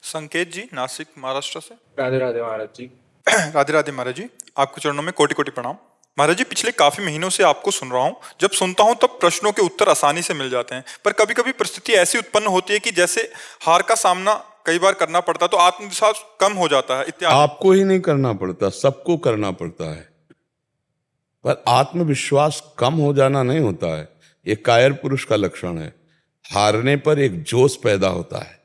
संकेत जी, नासिक महाराष्ट्र से। राधे राधे महाराज जी। राधे राधे महाराज जी, आपके चरणों में कोटि कोटि प्रणाम। महाराज जी, पिछले काफी महीनों से आपको सुन रहा हूँ। जब सुनता हूँ तब प्रश्नों के उत्तर आसानी से मिल जाते हैं, पर कभी कभी परिस्थिति ऐसी उत्पन्न होती है कि जैसे हार का सामना कई बार करना पड़ता है तो आत्मविश्वास कम हो जाता है इत्यादि। आपको ही नहीं करना पड़ता, सबको करना पड़ता है, पर आत्मविश्वास कम हो जाना नहीं होता है। ये कायर पुरुष का लक्षण है। हारने पर एक जोश पैदा होता है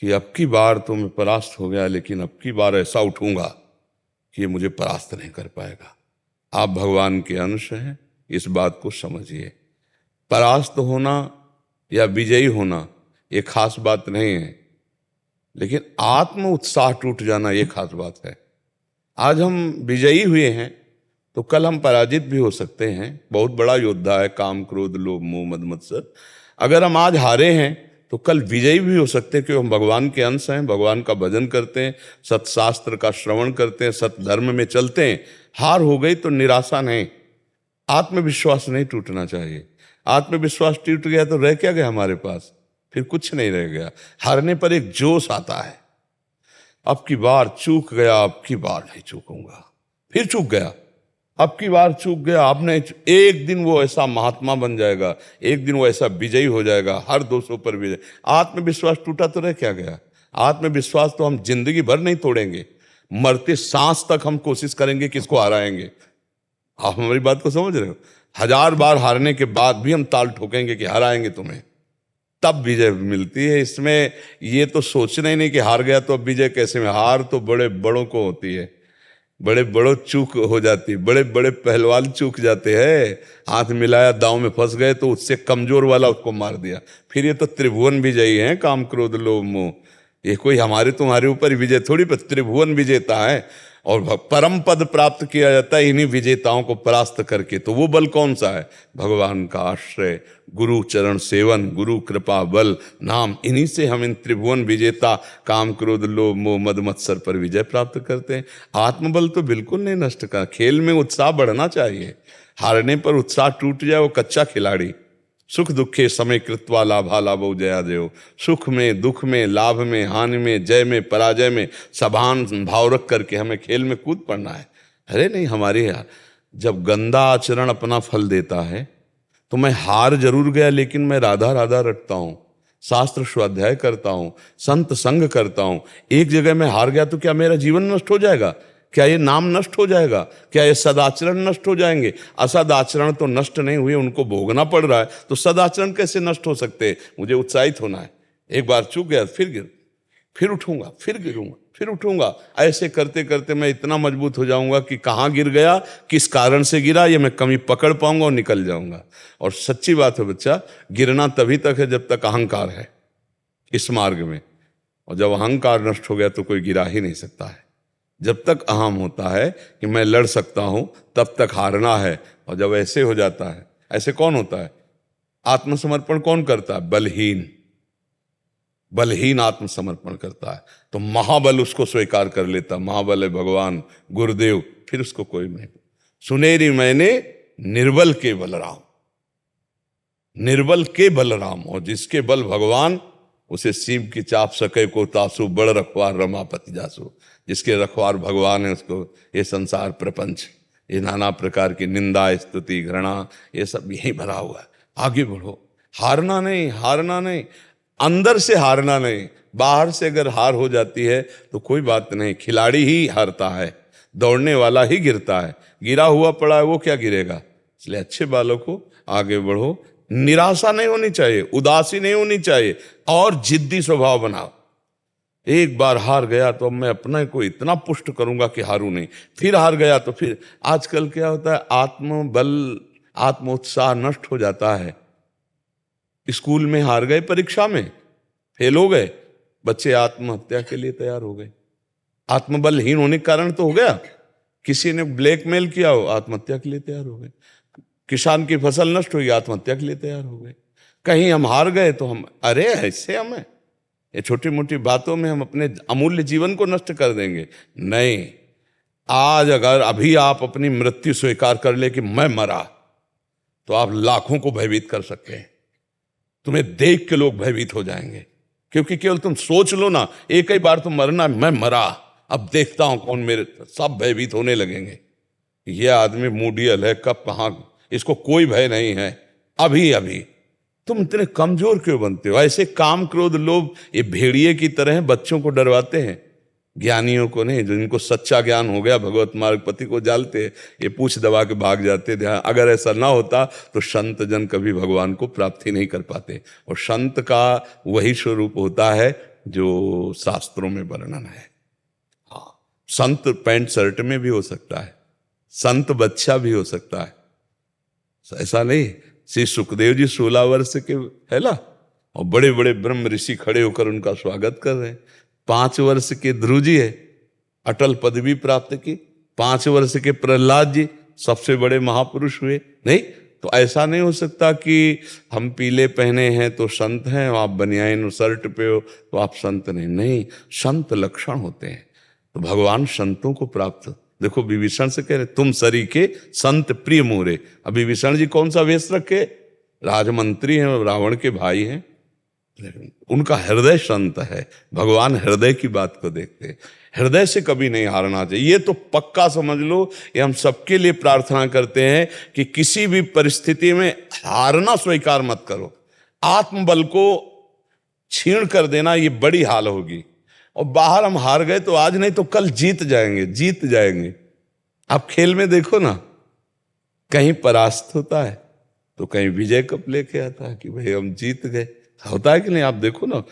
कि अब की बार तो मैं परास्त हो गया, लेकिन अब की बार ऐसा उठूंगा कि ये मुझे परास्त नहीं कर पाएगा। आप भगवान के अंश हैं, इस बात को समझिए। परास्त होना या विजयी होना ये खास बात नहीं है, लेकिन आत्म उत्साह टूट जाना ये खास बात है। आज हम विजयी हुए हैं तो कल हम पराजित भी हो सकते हैं। बहुत बड़ा योद्धा है काम, क्रोध, लोभ, मोह, मद, मत्सर। अगर हम आज हारे हैं तो कल विजयी भी हो सकते हैं, क्योंकि हम भगवान के अंश हैं, भगवान का भजन करते हैं, सत्शास्त्र का श्रवण करते हैं, सत्य धर्म में चलते हैं। हार हो गई तो निराशा नहीं, आत्मविश्वास नहीं टूटना चाहिए। आत्मविश्वास टूट गया तो रह क्या गया हमारे पास? फिर कुछ नहीं रह गया। हारने पर एक जोश आता है, अब की बार चूक गया, अब की बार नहीं चूकूंगा। फिर चूक गया, अब की बार चूक गया, अब नहीं। एक दिन वो ऐसा महात्मा बन जाएगा, एक दिन वो ऐसा विजयी हो जाएगा, हर दोषों पर विजय। आत्मविश्वास टूटा तो रह क्या गया? आत्मविश्वास तो हम जिंदगी भर नहीं तोड़ेंगे, मरते सांस तक हम कोशिश करेंगे किसको हराएंगे। आप हमारी बात को समझ रहे हो? 1000 बार हारने के बाद भी हम ताल ठोकेंगे कि हराएंगे तुम्हें, तब विजय मिलती है। इसमें ये तो सोचना ही नहीं कि हार गया तो अब विजय कैसे में। हार तो बड़े बड़ों को होती है, बड़े बड़ों चूक हो जाती है, बड़े बड़े पहलवान चूक जाते हैं। हाथ मिलाया, दांव में फंस गए तो उससे कमजोर वाला उसको मार दिया। फिर ये तो त्रिभुवन विजयी हैं, काम, क्रोध, लोभ, मोह। ये कोई हमारे तुम्हारे ऊपर विजय थोड़ी, पर त्रिभुवन विजेता है। और परम पद प्राप्त किया जाता है इन्हीं विजेताओं को परास्त करके। तो वो बल कौन सा है? भगवान का आश्रय, गुरु चरण सेवन, गुरु कृपा बल नाम। इन्हीं से हम इन त्रिभुवन विजेता काम, क्रोध, लोभ, मोह, मद, मत्सर पर विजय प्राप्त करते हैं। आत्मबल तो बिल्कुल नहीं नष्ट कर। खेल में उत्साह बढ़ना चाहिए। हारने पर उत्साह टूट जाए वो कच्चा खिलाड़ी। सुख दुखे समय कृत्वा लाभा लाभो जया देव। सुख में, दुख में, लाभ में, हानि में, जय में, पराजय में सभान भाव रख करके हमें खेल में कूद पड़ना है। अरे नहीं, हमारे यार जब गंदा आचरण अपना फल देता है तो मैं हार जरूर गया, लेकिन मैं राधा राधा रटता हूँ, शास्त्र स्वाध्याय करता हूँ, संत संग करता हूँ। एक जगह मैं हार गया तो क्या मेरा जीवन नष्ट हो जाएगा? क्या ये नाम नष्ट हो जाएगा? क्या ये सदाचरण नष्ट हो जाएंगे? असदाचरण तो नष्ट नहीं हुए, उनको भोगना पड़ रहा है, तो सदाचरण कैसे नष्ट हो सकते हैं? मुझे उत्साहित होना है। एक बार चूक गया, फिर उठूंगा, फिर गिरूंगा, फिर उठूंगा। ऐसे करते करते मैं इतना मजबूत हो जाऊंगा कि कहाँ गिर गया, किस कारण से गिरा, ये मैं कमी पकड़ पाऊंगा और निकल जाऊंगा। और सच्ची बात है बच्चा, गिरना तभी तक है जब तक अहंकार है इस मार्ग में। और जब अहंकार नष्ट हो गया तो कोई गिरा ही नहीं सकता है। जब तक अहम होता है कि मैं लड़ सकता हूं, तब तक हारना है। और जब ऐसे हो जाता है, ऐसे कौन होता है? आत्मसमर्पण कौन करता है? बलहीन। बलहीन आत्मसमर्पण करता है तो महाबल उसको स्वीकार कर लेता। महाबल है भगवान गुरुदेव, फिर उसको कोई नहीं। सुनेरी मैंने निर्बल के बलराम, निर्बल के बलराम। और जिसके बल भगवान, उसे सीम की चाप सके को तासु, बड़ रखवार रमापति जासु। जिसके रखवार भगवान है उसको ये संसार प्रपंच, ये नाना प्रकार की निंदा, स्तुति, घृणा, ये सब यही भरा हुआ है। आगे बढ़ो, हारना नहीं, हारना नहीं, अंदर से हारना नहीं। बाहर से अगर हार हो जाती है तो कोई बात नहीं, खिलाड़ी ही हारता है, दौड़ने वाला ही गिरता है। गिरा हुआ पड़ा है वो क्या गिरेगा? इसलिए अच्छे बालों को आगे बढ़ो। निराशा नहीं होनी चाहिए, उदासी नहीं होनी चाहिए, और जिद्दी स्वभाव बनाओ। एक बार हार गया तो अब मैं अपने को इतना पुष्ट करूंगा कि हारूं नहीं। फिर हार गया तो फिर। आजकल क्या होता है, आत्मबल, आत्मोत्साह नष्ट हो जाता है। स्कूल में हार गए, परीक्षा में फेल हो गए, बच्चे आत्महत्या के लिए तैयार हो गए। आत्मबलहीन होने के कारण तो हो गया। किसी ने ब्लैकमेल किया हो, आत्महत्या के लिए तैयार हो गए। किसान की फसल नष्ट हुई, आत्महत्या के लिए तैयार हो गए। कहीं हम हार गए तो हम, अरे ऐसे हमें ये छोटी मोटी बातों में हम अपने अमूल्य जीवन को नष्ट कर देंगे। नहीं, आज अगर अभी आप अपनी मृत्यु स्वीकार कर ले कि मैं मरा, तो आप लाखों को भयभीत कर सकते हैं। तुम्हें देख के लोग भयभीत हो जाएंगे। क्योंकि केवल तुम सोच लो ना, एक ही बार तुम मरना, मैं मरा, अब देखता हूं कौन मेरे, सब भयभीत होने लगेंगे। यह आदमी मूडियल है, कब कहां, इसको कोई भय नहीं है, अभी अभी। तुम इतने कमजोर क्यों बनते हो? ऐसे काम क्रोध लोभ ये भेड़िए की तरह हैं, बच्चों को डरवाते हैं, ज्ञानियों को नहीं। जिनको सच्चा ज्ञान हो गया, भगवत मार्ग पति को जालते, ये पूछ दबा के भाग जाते। अगर ऐसा ना होता तो संत जन कभी भगवान को प्राप्ति नहीं कर पाते। और संत का वही स्वरूप होता है जो शास्त्रों में वर्णन है। हाँ, संत पैंट शर्ट में भी हो सकता है, संत बच्चा भी हो सकता है, ऐसा नहीं। श्री सुखदेव जी 16 वर्ष के है ना, और बड़े बड़े ब्रह्म ऋषि खड़े होकर उनका स्वागत कर रहे हैं। 5 वर्ष के ध्रुव जी है, अटल पदवी प्राप्त की। 5 वर्ष के प्रहलाद जी सबसे बड़े महापुरुष हुए। नहीं तो ऐसा नहीं हो सकता कि हम पीले पहने हैं तो संत हैं, आप बनियान शर्ट पे हो तो आप संत नहीं। नहीं, संत लक्षण होते हैं। तो भगवान संतों को प्राप्त, देखो विभीषण से कह रहे तुम सरीखे संत प्रिय मोरे। अब विभीषण जी कौन सा वेश रखे? राजमंत्री हैं, रावण के भाई हैं, उनका हृदय संत है। भगवान हृदय की बात को देखते हैं, हृदय से कभी नहीं हारना चाहिए। ये तो पक्का समझ लो, ये हम सबके लिए प्रार्थना करते हैं कि किसी भी परिस्थिति में हारना स्वीकार मत करो। आत्मबल को छीण कर देना ये बड़ी हाल होगी। और बाहर हम हार गए तो आज नहीं तो कल जीत जाएंगे, जीत जाएंगे। आप खेल में देखो ना, कहीं परास्त होता है तो कहीं विजय कप लेके आता है कि भाई हम जीत गए, होता है कि नहीं? आप देखो ना,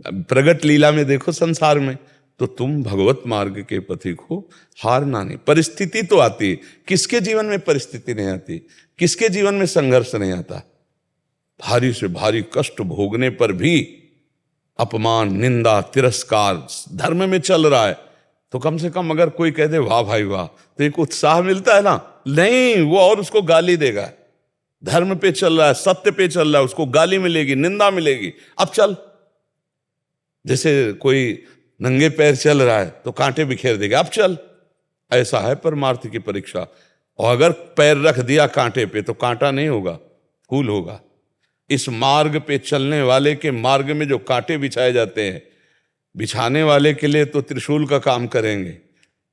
प्रगट लीला में देखो संसार में, तो तुम भगवत मार्ग के पथी को हारना नहीं। परिस्थिति तो आती, किसके जीवन में परिस्थिति नहीं आती? किसके जीवन में संघर्ष नहीं आता? भारी से भारी कष्ट भोगने पर भी अपमान, निंदा, तिरस्कार धर्म में चल रहा है तो कम से कम अगर कोई कह दे वाह भाई वाह, तो एक उत्साह मिलता है ना। नहीं, वो और उसको गाली देगा। धर्म पे चल रहा है, सत्य पे चल रहा है, उसको गाली मिलेगी, निंदा मिलेगी। अब चल, जैसे कोई नंगे पैर चल रहा है तो कांटे बिखेर देगा, अब चल। ऐसा है परमार्थ की परीक्षा। और अगर पैर रख दिया कांटे पे तो कांटा नहीं होगा, फूल होगा। इस मार्ग पे चलने वाले के मार्ग में जो कांटे बिछाए जाते हैं, बिछाने वाले के लिए तो त्रिशूल का काम करेंगे,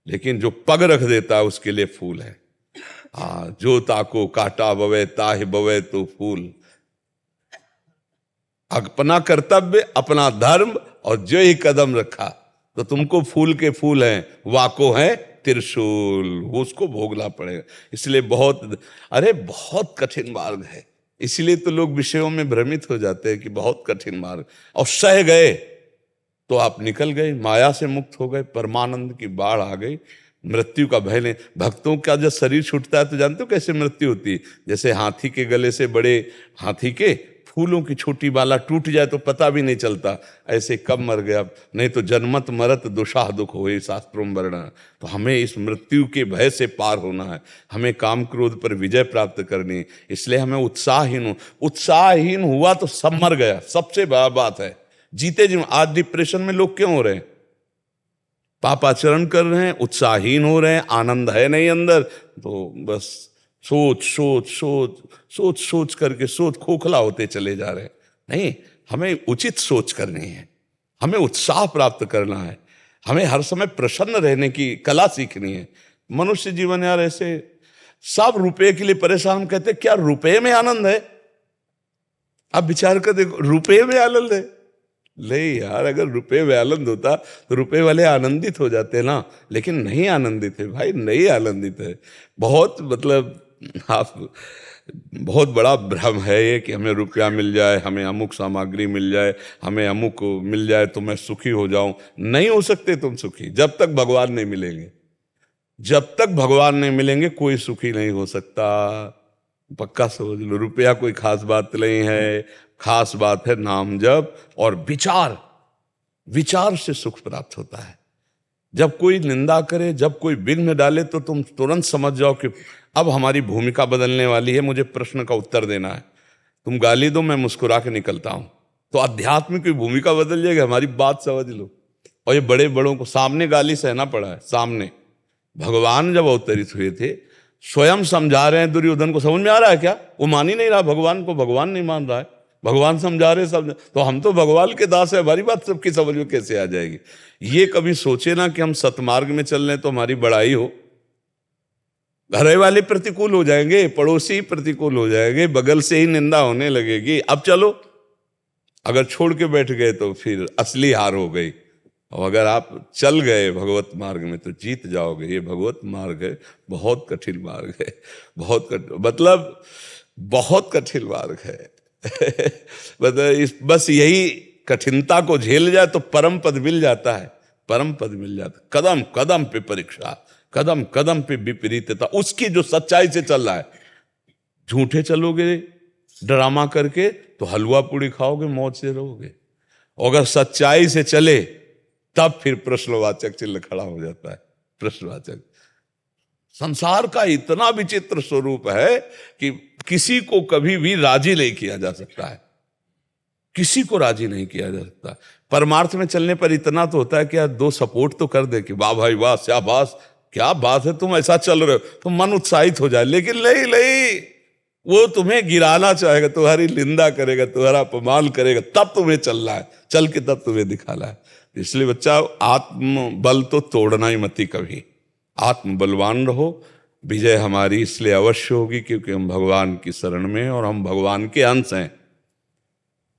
लेकिन जो पग रख देता है उसके लिए फूल है। हाँ, जो ताको काटा बवे ताहि बवे तो फूल। अपना कर्तव्य, अपना धर्म और जो ही कदम रखा तो तुमको फूल के फूल हैं, वाको है त्रिशूल, उसको भोगना पड़ेगा। इसलिए बहुत कठिन मार्ग है। इसलिए तो लोग विषयों में भ्रमित हो जाते हैं कि बहुत कठिन मार्ग, और सह गए तो आप निकल गए, माया से मुक्त हो गए, परमानंद की बाढ़ आ गई, मृत्यु का भय नहीं। भक्तों का जब शरीर छूटता है तो जानते हो कैसे मृत्यु होती है? जैसे हाथी के गले से बड़े हाथी के फूलों की छोटी बाला टूट जाए तो पता भी नहीं चलता, ऐसे कब मर गया। नहीं तो जन्मत मरत दुशाह दुख होए, शास्त्रों में वर्णन। तो हमें इस मृत्यु के भय से पार होना है, हमें काम क्रोध पर विजय प्राप्त करनी है। इसलिए हमें उत्साहहीन हुआ तो सब मर गया, सबसे बड़ा बात है। जीते जी आज डिप्रेशन में लोग क्यों हो रहे हैं? पापाचरण कर रहे हैं, उत्साहहीन हो रहे हैं, आनंद है नहीं अंदर, तो बस सोच करके खोखला होते चले जा रहे हैं। नहीं, हमें उचित सोच करनी है, हमें उत्साह प्राप्त करना है, हमें हर समय प्रसन्न रहने की कला सीखनी है। मनुष्य जीवन यार ऐसे सब रुपए के लिए परेशान। हम कहते क्या रुपए में आनंद है? आप विचार कर देखो, रुपए में आनंद है? नहीं यार, अगर रुपए में आनंद होता तो रुपए वाले आनंदित हो जाते ना, लेकिन नहीं आनंदित है भाई, नहीं आनंदित है। बहुत बहुत बड़ा भ्रम है ये कि हमें रुपया मिल जाए, हमें अमुक सामग्री मिल जाए, हमें अमुक मिल जाए तो मैं सुखी हो जाऊं। नहीं हो सकते तुम सुखी जब तक भगवान नहीं मिलेंगे। जब तक भगवान नहीं मिलेंगे कोई सुखी नहीं हो सकता, पक्का समझ लो। रुपया कोई खास बात नहीं है, खास बात है नाम जप और विचार। विचार से सुख प्राप्त होता है। जब कोई निंदा करे, जब कोई विघ्न डाले तो तुम तुरंत समझ जाओ कि अब हमारी भूमिका बदलने वाली है, मुझे प्रश्न का उत्तर देना है। तुम गाली दो, मैं मुस्कुरा के निकलता हूं, तो अध्यात्म की भूमिका बदल जाएगी। हमारी बात समझ लो। और ये बड़े बड़ों को सामने गाली सहना पड़ा है। सामने भगवान जब अवतरित हुए थे, स्वयं समझा रहे हैं दुर्योधन को। समझ में आ रहा है क्या? वो मान ही नहीं रहा भगवान को, भगवान नहीं मान रहा है। भगवान समझा रहे सब, तो हम तो भगवान के दास है, हमारी बात सबकी समझ में कैसे आ जाएगी। ये कभी सोचे ना कि हम सतमार्ग में चल रहे तो हमारी बड़ाई हो। घर वाले प्रतिकूल हो जाएंगे, पड़ोसी प्रतिकूल हो जाएंगे, बगल से ही निंदा होने लगेगी। अब चलो, अगर छोड़ के बैठ गए तो फिर असली हार हो गई। और अगर आप चल गए भगवत मार्ग में तो जीत जाओगे। ये भगवत मार्ग है, बहुत कठिन मार्ग है, मतलब बहुत कठिन मार्ग है। मतलब बस यही कठिनता को झेल जाए तो परम पद मिल जाता है, परम पद मिल जाता है। कदम कदम पे परीक्षा, कदम कदम पे विपरीतता, उसकी जो सच्चाई से चल रहा है। झूठे चलोगे ड्रामा करके तो हलवा पूड़ी खाओगे, मौज से रहोगे। और अगर सच्चाई से चले तब फिर प्रश्नवाचक चिन्ह खड़ा हो जाता है। प्रश्नवाचक, संसार का इतना विचित्र स्वरूप है कि किसी को कभी भी राजी नहीं किया जा सकता है, किसी को राजी नहीं किया जा सकता। परमार्थ में चलने पर इतना तो होता है कि यार दो सपोर्ट तो कर दे कि वाह भाई वाह, शाबाश, क्या बात है, तुम ऐसा चल रहे हो, तो मन उत्साहित हो जाए। लेकिन नहीं नहीं, वो तुम्हें गिराना चाहेगा, तुम्हारी निंदा करेगा, तुम्हारा अपमान करेगा, तब तुम्हें चलना है, चल के तब तुम्हें दिखाना है। इसलिए बच्चा, आत्म बल तो तोड़ना ही मती कभी, आत्म बलवान रहो। विजय हमारी इसलिए अवश्य होगी क्योंकि हम भगवान की शरण में हैं और हम भगवान के अंश हैं।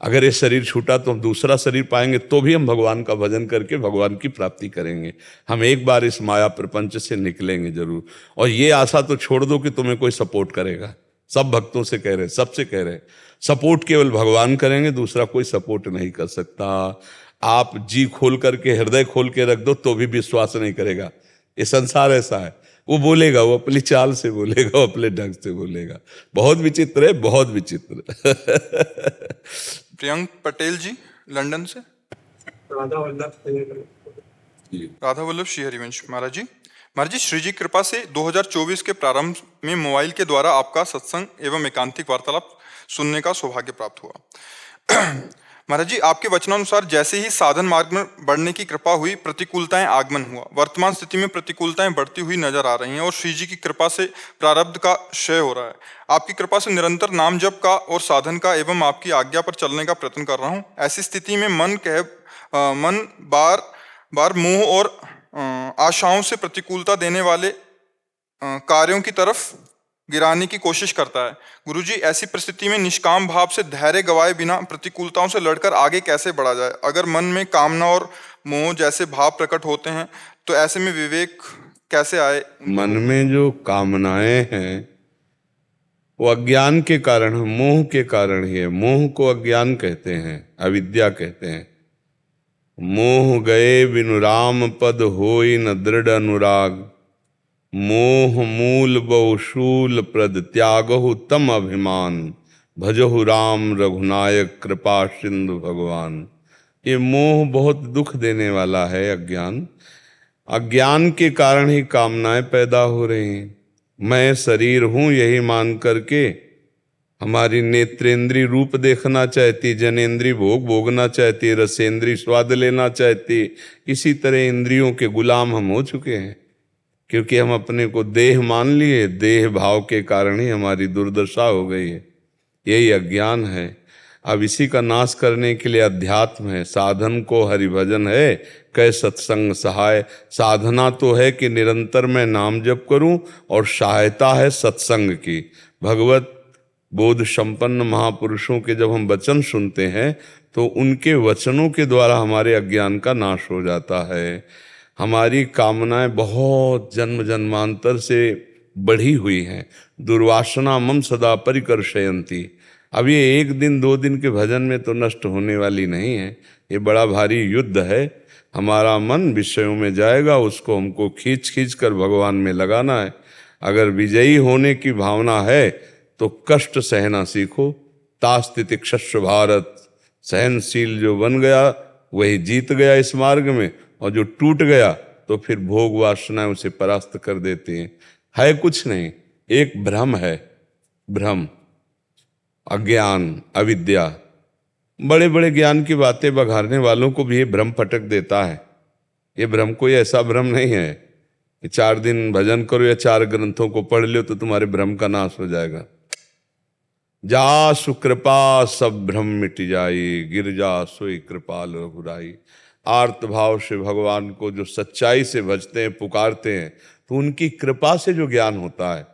अगर ये शरीर छूटा तो हम दूसरा शरीर पाएंगे, तो भी हम भगवान का भजन करके भगवान की प्राप्ति करेंगे। हम एक बार इस माया प्रपंच से निकलेंगे जरूर। और ये आशा तो छोड़ दो कि तुम्हें कोई सपोर्ट करेगा। सब भक्तों से कह रहे, सबसे कह रहे, सपोर्ट केवल भगवान करेंगे, दूसरा कोई सपोर्ट नहीं कर सकता। आप जी खोल करके, हृदय खोल के रख दो तो भी विश्वास नहीं करेगा। ये संसार ऐसा है, वो बोलेगा, वो अपनी चाल से बोलेगा, वो अपने ढंग से बोलेगा। बहुत विचित्र है, बहुत विचित्र। प्रियंक पटेल जी लंदन से। राधा वल्लभ श्री हरिवंश। महाराज जी, श्री जी कृपा से 2024 के प्रारंभ में मोबाइल के द्वारा आपका सत्संग एवं एकांतिक वार्तालाप सुनने का सौभाग्य प्राप्त हुआ। महाराज जी, आपके वचनानुसार जैसे ही साधन मार्ग में बढ़ने की कृपा हुई, प्रतिकूलताएं आगमन हुआ। वर्तमान स्थिति में प्रतिकूलताएं बढ़ती हुई नजर आ रही हैं और श्री जी की कृपा से प्रारब्ध का क्षय हो रहा है। आपकी कृपा से निरंतर नाम जप का और साधन का एवं आपकी आज्ञा पर चलने का प्रयत्न कर रहा हूँ। ऐसी स्थिति में मन बार बार मोह और आशाओं से प्रतिकूलता देने वाले कार्यों की तरफ गिराने की कोशिश करता है। गुरुजी, ऐसी परिस्थिति में निष्काम भाव से धैर्य गवाए बिना प्रतिकूलताओं से लड़कर आगे कैसे बढ़ा जाए? अगर मन में कामना और मोह जैसे भाव प्रकट होते हैं तो ऐसे में विवेक कैसे आए? मन में जो कामनाएं हैं वो अज्ञान के कारण, मोह के कारण ही है। मोह को अज्ञान कहते हैं, अविद्या कहते हैं। मोह गए बिनु राम पद होई न दृढ़ अनुराग, मोह मूल बहुशूल प्रद त्यागहु तम अभिमान, भजहु राम रघुनायक कृपा सिंधु भगवान। ये मोह बहुत दुख देने वाला है, अज्ञान। अज्ञान के कारण ही कामनाएं पैदा हो रही हैं। मैं शरीर हूं यही मान करके हमारी नेत्रेंद्री रूप देखना चाहती, जनेंद्री भोग भोगना चाहती, रसेंद्री स्वाद लेना चाहती। इसी तरह इंद्रियों के गुलाम हम हो चुके हैं क्योंकि हम अपने को देह मान लिए। देह भाव के कारण ही हमारी दुर्दशा हो गई है। यही अज्ञान है। अब इसी का नाश करने के लिए अध्यात्म है, साधन को हरिभजन है, कै सत्संग सहाय। साधना तो है कि निरंतर मैं नाम जप करूं और सहायता है सत्संग की। भगवत बोध संपन्न महापुरुषों के जब हम वचन सुनते हैं तो उनके वचनों के द्वारा हमारे अज्ञान का नाश हो जाता है। हमारी कामनाएं बहुत जन्म जन्मांतर से बढ़ी हुई हैं। दुर्वासना मम सदा परिकर्षयन्ति। अब ये एक दिन दो दिन के भजन में तो नष्ट होने वाली नहीं है। ये बड़ा भारी युद्ध है। हमारा मन विषयों में जाएगा, उसको हमको खींच खींच कर भगवान में लगाना है। अगर विजयी होने की भावना है तो कष्ट सहना सीखो। तास्तितिक्षस्व भारत, सहनशील जो बन गया वही जीत गया इस मार्ग में, और जो टूट गया तो फिर भोग वासनाएं उसे परास्त कर देते हैं। है कुछ नहीं, एक भ्रम है, भ्रम, अज्ञान, अविद्या। बड़े बड़े ज्ञान की बातें बघारने वालों को भी ये भ्रम पटक देता है। ये भ्रम कोई ऐसा भ्रम नहीं है कि 4 दिन भजन करो या 4 ग्रंथों को पढ़ लो तो तुम्हारे भ्रम का नाश हो जाएगा। जा सुकृपा सब भ्रम मिट जाई, गिरजा सोई कृपाल रघुराई। आर्त भाव से भगवान को जो सच्चाई से भजते हैं, पुकारते हैं, तो उनकी कृपा से जो ज्ञान होता है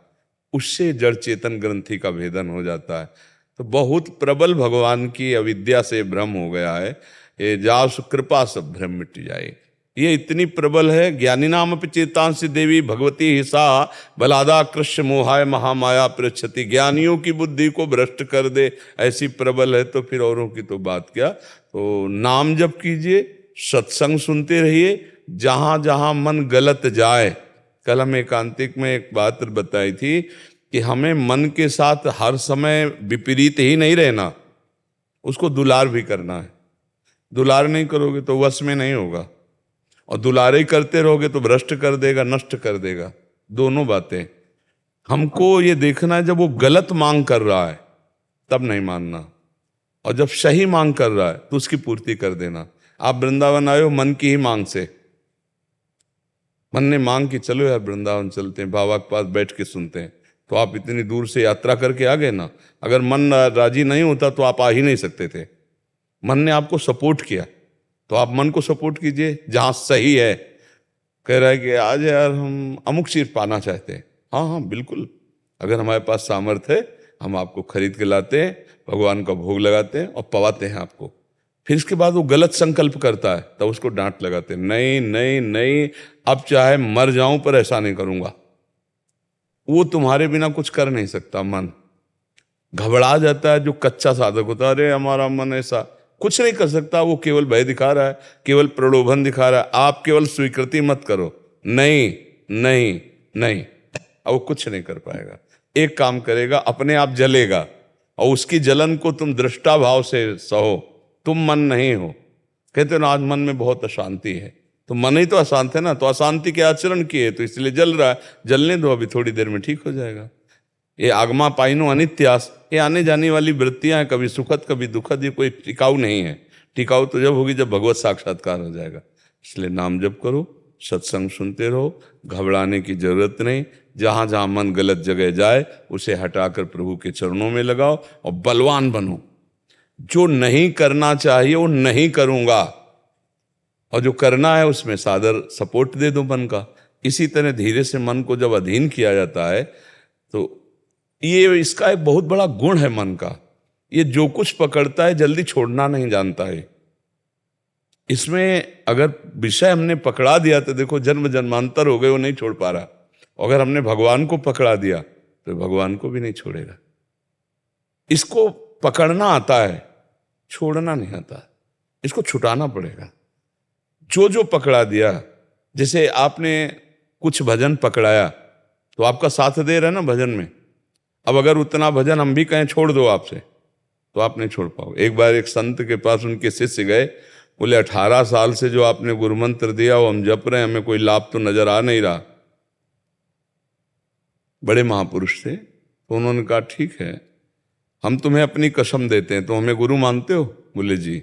उससे जड़ चेतन ग्रंथि का भेदन हो जाता है। तो बहुत प्रबल भगवान की अविद्या से भ्रम हो गया है। ये जा सुकृपा सब भ्रम मिट जाए, ये इतनी प्रबल है। ज्ञानी नाम अपि चेतांसी देवी भगवती हिसा, बलादा कृष्ण मोहाय महामाया प्रक्षति। ज्ञानियों की बुद्धि को भ्रष्ट कर दे, ऐसी प्रबल है, तो फिर औरों की तो बात क्या। तो नाम जप कीजिए, सत्संग सुनते रहिए, जहां जहां मन गलत जाए। कल हम एकांतिक में एक बात बताई थी कि हमें मन के साथ हर समय विपरीत ही नहीं रहना, उसको दुलार भी करना है। दुलार नहीं करोगे तो वश में नहीं होगा, और दुलारे करते रहोगे तो भ्रष्ट कर देगा, नष्ट कर देगा। दोनों बातें हमको ये देखना है। जब वो गलत मांग कर रहा है तब नहीं मानना, और जब सही मांग कर रहा है तो उसकी पूर्ति कर देना। आप वृंदावन आए हो मन की ही मांग से, मन ने मांग कि चलो यार वृंदावन चलते हैं, बाबा के पास बैठ के सुनते हैं, तो आप इतनी दूर से यात्रा करके आ गए ना। अगर मन राजी नहीं होता तो आप आ ही नहीं सकते थे। मन ने आपको सपोर्ट किया, तो आप मन को सपोर्ट कीजिए जहां सही है। कह रहा है कि आज यार हम अमुक चीज पाना चाहते हैं, हाँ हाँ बिल्कुल, अगर हमारे पास सामर्थ्य है हम आपको खरीद के लाते हैं, भगवान का भोग लगाते हैं और पवाते हैं आपको। फिर इसके बाद वो गलत संकल्प करता है तब उसको डांट लगाते हैं, नहीं नहीं नहीं, अब चाहे मर जाऊं पर ऐसा नहीं करूंगा। वो तुम्हारे बिना कुछ कर नहीं सकता। मन घबरा जाता है जो कच्चा साधक होता है, अरे हमारा मन ऐसा कुछ नहीं कर सकता, वो केवल भय दिखा रहा है, केवल प्रलोभन दिखा रहा है। आप केवल स्वीकृति मत करो, नहीं नहीं नहीं, अब वो कुछ नहीं कर पाएगा। एक काम करेगा, अपने आप जलेगा, और उसकी जलन को तुम दृष्टा भाव से सहो। तुम मन नहीं हो। कहते हो ना आज मन में बहुत अशांति है, तो मन ही तो अशांत है ना, तो अशांति के आचरण किए तो इसलिए जल रहा है। जलने दो, अभी थोड़ी देर में ठीक हो जाएगा। ये आगमा पाइनो अनित्यास, ये आने जाने वाली वृत्तियां हैं, कभी सुखद कभी दुखद, ये कोई टिकाऊ नहीं है। टिकाऊ तो जब होगी जब भगवत साक्षात्कार हो जाएगा। इसलिए नाम जप करो, सत्संग सुनते रहो, घबराने की जरूरत नहीं। जहां जहां मन गलत जगह जाए उसे हटाकर प्रभु के चरणों में लगाओ और बलवान बनो। जो नहीं करना चाहिए वो नहीं करूंगा, और जो करना है उसमें सादर सपोर्ट दे दो मन का। इसी तरह धीरे से मन को जब अधीन किया जाता है तो ये इसका एक बहुत बड़ा गुण है मन का। ये जो कुछ पकड़ता है जल्दी छोड़ना नहीं जानता है। इसमें अगर विषय हमने पकड़ा दिया तो देखो जन्म जन्मांतर हो गए, वो नहीं छोड़ पा रहा। अगर हमने भगवान को पकड़ा दिया तो भगवान को भी नहीं छोड़ेगा। इसको पकड़ना आता है, छोड़ना नहीं आता, इसको छुटाना पड़ेगा। जो जो पकड़ा दिया, जैसे आपने कुछ भजन पकड़ाया तो आपका साथ दे रहा है ना भजन में। अब अगर उतना भजन हम भी कहें छोड़ दो आपसे, तो आप नहीं छोड़ पाओगे। एक बार एक संत के पास उनके शिष्य गए, बोले 18 साल से जो आपने गुरु मंत्र दिया वो हम जप रहे हैं, हमें कोई लाभ तो नजर आ नहीं रहा। बड़े महापुरुष थे, तो उन्होंने कहा ठीक है, हम तुम्हें अपनी कसम देते हैं, तो हमें गुरु मानते हो? बोले जी।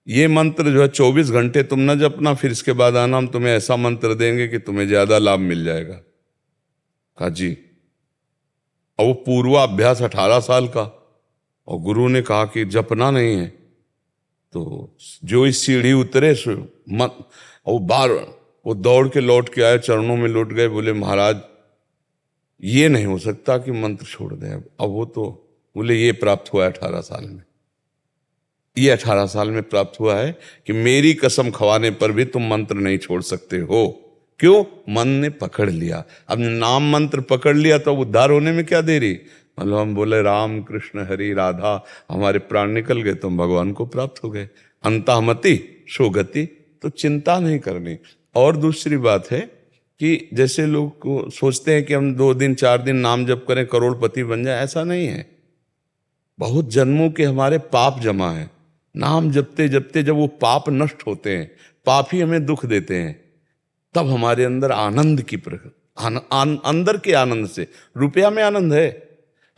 ये मंत्र जो है 24 घंटे तुम न जपना, फिर इसके बाद आना, हम तुम्हें ऐसा मंत्र देंगे कि तुम्हें ज्यादा लाभ मिल जाएगा। कहा जी। और वो पूर्वाभ्यास 18 साल का, और गुरु ने कहा कि जपना नहीं है। तो जो इस सीढ़ी उतरे और वो दौड़ के लौट के आए, चरणों में लौट गए, बोले महाराज ये नहीं हो सकता कि मंत्र छोड़ दें। अब वो तो बोले ये प्राप्त हुआ है 18 साल में, ये 18 साल में प्राप्त हुआ है कि मेरी कसम खवाने पर भी तुम मंत्र नहीं छोड़ सकते हो। क्यों? मन ने पकड़ लिया। अब नाम मंत्र पकड़ लिया तो उद्धार होने में क्या देरी। मतलब हम बोले राम कृष्ण हरि राधा, हमारे प्राण निकल गए तो हम भगवान को प्राप्त हो गए। अंतःमति सुगति, तो चिंता नहीं करनी। और दूसरी बात है कि जैसे लोग सोचते हैं कि हम 2 दिन 4 दिन नाम जप करें करोड़पति बन जाए, ऐसा नहीं है। बहुत जन्मों के हमारे पाप जमा है। नाम जपते जपते जब वो पाप नष्ट होते हैं, पाप ही हमें दुख देते हैं, तब हमारे अंदर आनंद की अंदर के आनंद से, रुपया में आनंद है।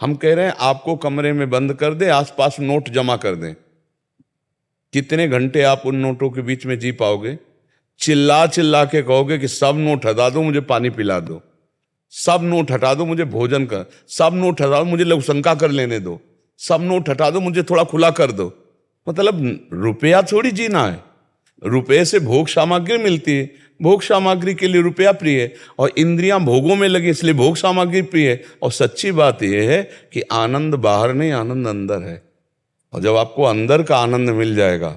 हम कह रहे हैं आपको कमरे में बंद कर दे, आसपास नोट जमा कर दें, कितने घंटे आप उन नोटों के बीच में जी पाओगे? चिल्ला चिल्ला के कहोगे कि सब नोट हटा दो, मुझे पानी पिला दो, सब नोट हटा दो, मुझे भोजन कर, सब नोट हटा दो, मुझे लघुशंका कर लेने दो। सब नोट हटा दो, मुझे थोड़ा खुला कर दो। मतलब रुपया थोड़ी जीना है, रुपये से भोग सामग्री मिलती है, भोग सामग्री के लिए रुपया प्रिय है, और इंद्रियां भोगों में लगी इसलिए भोग सामग्री प्रिय है। और सच्ची बात यह है कि आनंद बाहर नहीं, आनंद अंदर है। और जब आपको अंदर का आनंद मिल जाएगा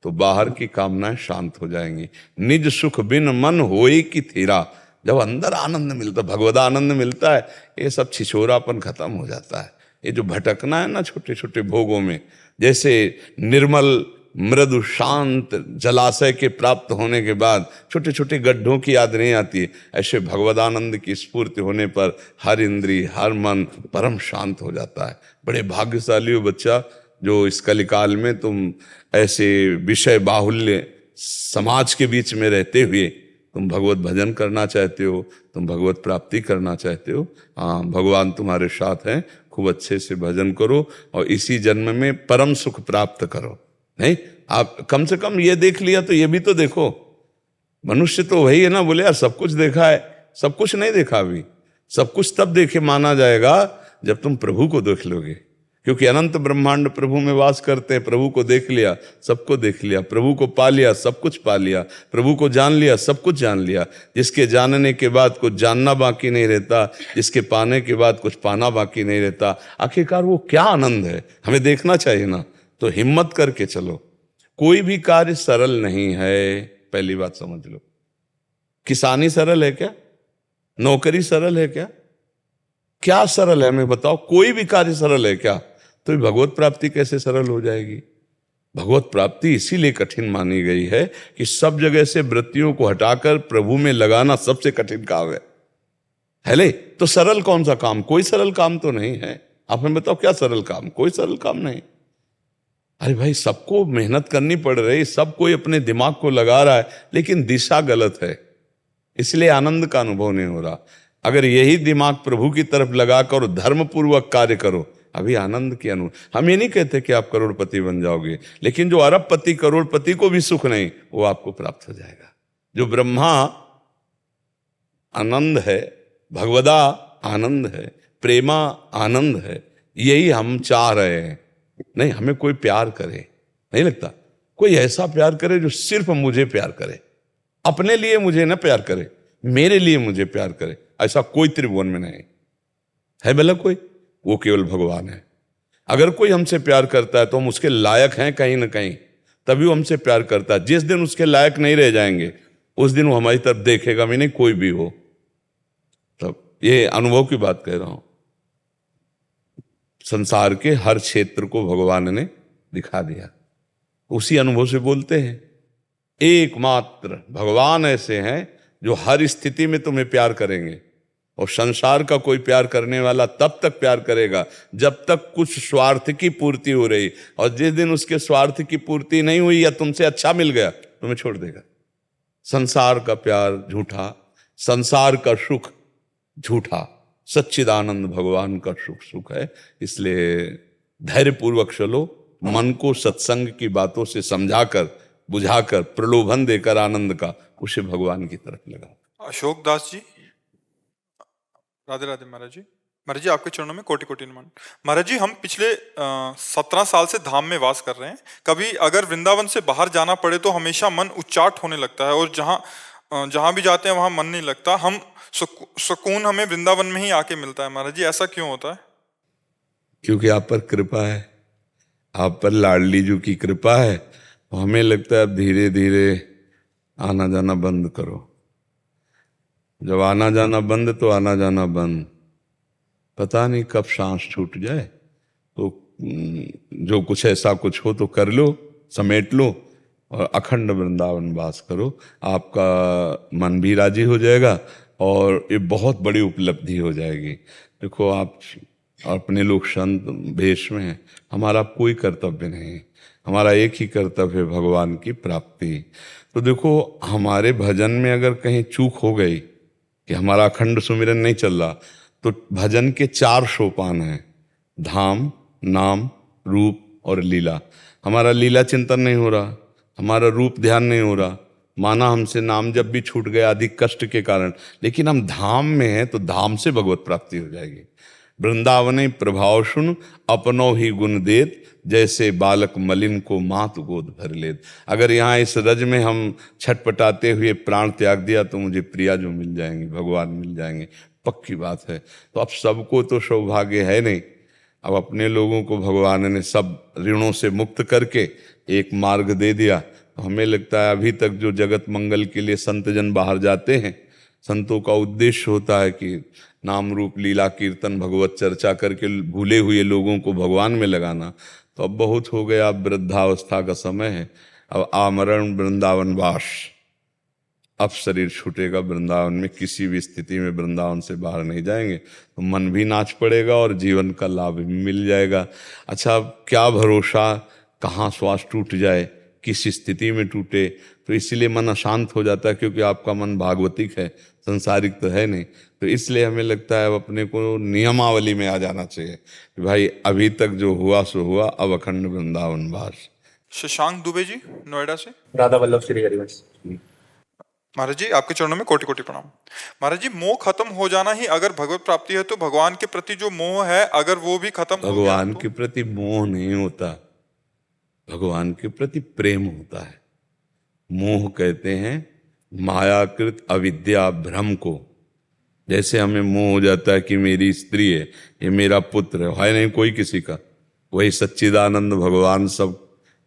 तो बाहर की कामनाएं शांत हो जाएंगी। निज सुख बिन मन होए की थीरा। जब अंदर आनंद मिलता, भगवदा आनंद मिलता है, ये सब छिछोरापन खत्म हो जाता है। ये जो भटकना है ना छोटे छोटे भोगों में, जैसे निर्मल मृदु शांत जलाशय के प्राप्त होने के बाद छोटे छोटे गड्ढों की याद नहीं आती है, ऐसे भगवदानंद की स्फूर्ति होने पर हर इंद्री हर मन परम शांत हो जाता है। बड़े भाग्यशाली हो बच्चा जो इस कलिकाल में तुम ऐसे विषय बाहुल्य समाज के बीच में रहते हुए तुम भगवत भजन करना चाहते हो, तुम भगवत प्राप्ति करना चाहते हो। हाँ, भगवान तुम्हारे साथ हैं, खूब अच्छे से भजन करो और इसी जन्म में परम सुख प्राप्त करो। नहीं, आप कम से कम ये देख लिया तो ये भी तो देखो। मनुष्य तो वही है ना, बोले यार सब कुछ देखा है, सब कुछ नहीं देखा अभी। सब कुछ तब देखे माना जाएगा जब तुम प्रभु को देख लोगे, क्योंकि अनंत ब्रह्मांड प्रभु में वास करते हैं। प्रभु को देख लिया, सबको देख लिया। प्रभु को पा लिया, सब कुछ पा लिया। प्रभु को जान लिया, सब कुछ जान लिया। जिसके जानने के बाद कुछ जानना बाकी नहीं रहता, जिसके पाने के बाद कुछ पाना बाकी नहीं रहता। आखिरकार वो क्या आनंद है, हमें देखना चाहिए ना। तो हिम्मत करके चलो। कोई भी कार्य सरल नहीं है, पहली बात समझ लो। किसानी सरल है क्या? नौकरी सरल है क्या? क्या सरल है हमें बताओ? कोई भी कार्य सरल है क्या? तो भगवत प्राप्ति कैसे सरल हो जाएगी? भगवत प्राप्ति इसीलिए कठिन मानी गई है कि सब जगह से वृत्तियों को हटाकर प्रभु में लगाना सबसे कठिन काम है ले? तो सरल कौन सा काम? कोई सरल काम तो नहीं है। आप हमें बताओ क्या सरल काम? कोई सरल काम नहीं। अरे भाई, सबको मेहनत करनी पड़ रही, सब कोई अपने दिमाग को लगा रहा है, लेकिन दिशा गलत है, इसलिए आनंद का अनुभव नहीं हो रहा। अगर यही दिमाग प्रभु की तरफ लगाकर धर्म पूर्वक कार्य करो, अभी आनंद की अनुभव। हम ये नहीं कहते कि आप करोड़पति बन जाओगे, लेकिन जो अरबपति करोड़पति को भी सुख नहीं, वो आपको प्राप्त हो जाएगा। जो ब्रह्मा आनंद है, भगवदा आनंद है, प्रेमा आनंद है, यही हम चाह रहे हैं। नहीं, हमें कोई प्यार करे नहीं लगता, कोई ऐसा प्यार करे जो सिर्फ मुझे प्यार करे, अपने लिए मुझे ना प्यार करे, मेरे लिए मुझे प्यार करे। ऐसा कोई त्रिभुवन में नहीं है। भला कोई? वो केवल भगवान है। अगर कोई हमसे प्यार करता है तो हम उसके लायक हैं कहीं ना कहीं, तभी वो हमसे प्यार करता है। जिस दिन उसके लायक नहीं रह जाएंगे, उस दिन वो हमारी तरफ देखेगा भी नहीं, कोई भी हो। तब ये अनुभव की बात कह रहा हूं। संसार के हर क्षेत्र को भगवान ने दिखा दिया, उसी अनुभव से बोलते हैं। एकमात्र भगवान ऐसे हैं जो हर स्थिति में तुम्हें प्यार करेंगे, और संसार का कोई प्यार करने वाला तब तक प्यार करेगा जब तक कुछ स्वार्थ की पूर्ति हो रही, और जिस दिन उसके स्वार्थ की पूर्ति नहीं हुई या तुमसे अच्छा मिल गया, तुम्हें छोड़ देगा। संसार का प्यार झूठा, संसार का सुख झूठा, सच्चिदानंद भगवान का सुख है। इसलिए धैर्य पूर्वक चलो, मन को सत्संग की बातों से समझाकर बुझाकर प्रलोभन देकर आनंद का, उसे भगवान की तरफ लगा। अशोक दास जी, राधे राधे महाराज जी। महाराज जी, आपके चरणों में कोटि कोटि नमन। महाराज जी, हम पिछले 17 साल से धाम में वास कर रहे हैं। कभी अगर वृंदावन से बाहर जाना पड़े तो हमेशा मन उच्चाट होने लगता है, और जहां भी जाते हैं वहां मन नहीं लगता। हम सुकून हमें वृंदावन में ही आके मिलता है। महाराज जी, ऐसा क्यों होता है? क्योंकि आप पर कृपा है, आप पर लाडली जी की कृपा है। हमें लगता है अब धीरे धीरे आना जाना बंद करो। जब आना जाना बंद तो आना जाना बंद, पता नहीं कब सांस छूट जाए। तो जो कुछ ऐसा कुछ हो तो कर लो, समेट लो और अखंड वृंदावन वास करो। आपका मन भी राजी हो जाएगा और ये बहुत बड़ी उपलब्धि हो जाएगी। देखो, आप अपने लोग संत भेष में हैं, हमारा कोई कर्तव्य नहीं। हमारा एक ही कर्तव्य है, भगवान की प्राप्ति। तो देखो, हमारे भजन में अगर कहीं चूक हो गई कि हमारा अखंड सुमिरन नहीं चल रहा, तो भजन के 4 सोपान हैं, धाम, नाम, रूप और लीला। हमारा लीला चिंतन नहीं हो रहा, हमारा रूप ध्यान नहीं हो रहा, माना हमसे नाम जब भी छूट गया अधिक कष्ट के कारण, लेकिन हम धाम में हैं तो धाम से भगवत प्राप्ति हो जाएगी। वृंदावने प्रभाव सुन अपनो ही गुण देत, जैसे बालक मलिन को मात गोद भर लेत। अगर यहाँ इस रज में हम छटपटाते हुए प्राण त्याग दिया तो मुझे प्रिया जो मिल जाएंगे, भगवान मिल जाएंगे, पक्की बात है। तो अब सबको तो सौभाग्य है नहीं। अब अपने लोगों को भगवान ने सब ऋणों से मुक्त करके एक मार्ग दे दिया। तो हमें लगता है अभी तक जो जगत मंगल के लिए संत जन बाहर जाते हैं, संतों का उद्देश्य होता है कि नाम रूप लीला कीर्तन भगवत चर्चा करके भूले हुए लोगों को भगवान में लगाना। तो अब बहुत हो गया, अब वृद्धावस्था का समय है, अब आमरण वृंदावन वास, अब शरीर छूटेगा वृंदावन में, किसी भी स्थिति में वृंदावन से बाहर नहीं जाएंगे तो मन भी नाच पड़ेगा और जीवन का लाभ भी मिल जाएगा। अच्छा, क्या भरोसा कहाँ श्वास टूट जाए, किस स्थिति में टूटे। तो इसीलिए मन अशांत हो जाता है, क्योंकि आपका मन भागवतिक है, संसारिक तो है नहीं। तो इसलिए हमें लगता है अब अपने को नियमावली में आ जाना चाहिए कि भाई अभी तक जो हुआ सो हुआ, अब अखंड वृंदावन वास। शशांक दुबे जी नोएडा से। राधा वल्लभ श्री हरिवंश। महाराज जी आपके चरणों में कोटि कोटि प्रणाम। महाराज जी, मोह खत्म हो जाना ही अगर भगवत प्राप्ति है, तो भगवान के प्रति जो मोह है अगर वो भी खत्म हो गया भगवान तो? के प्रति मोह नहीं होता, भगवान के प्रति प्रेम होता है। मोह कहते हैं मायाकृत अविद्या भ्रम को। जैसे हमें मोह हो जाता है कि मेरी स्त्री है, ये मेरा पुत्र है नहीं कोई किसी का, वही सच्चिदानंद भगवान सब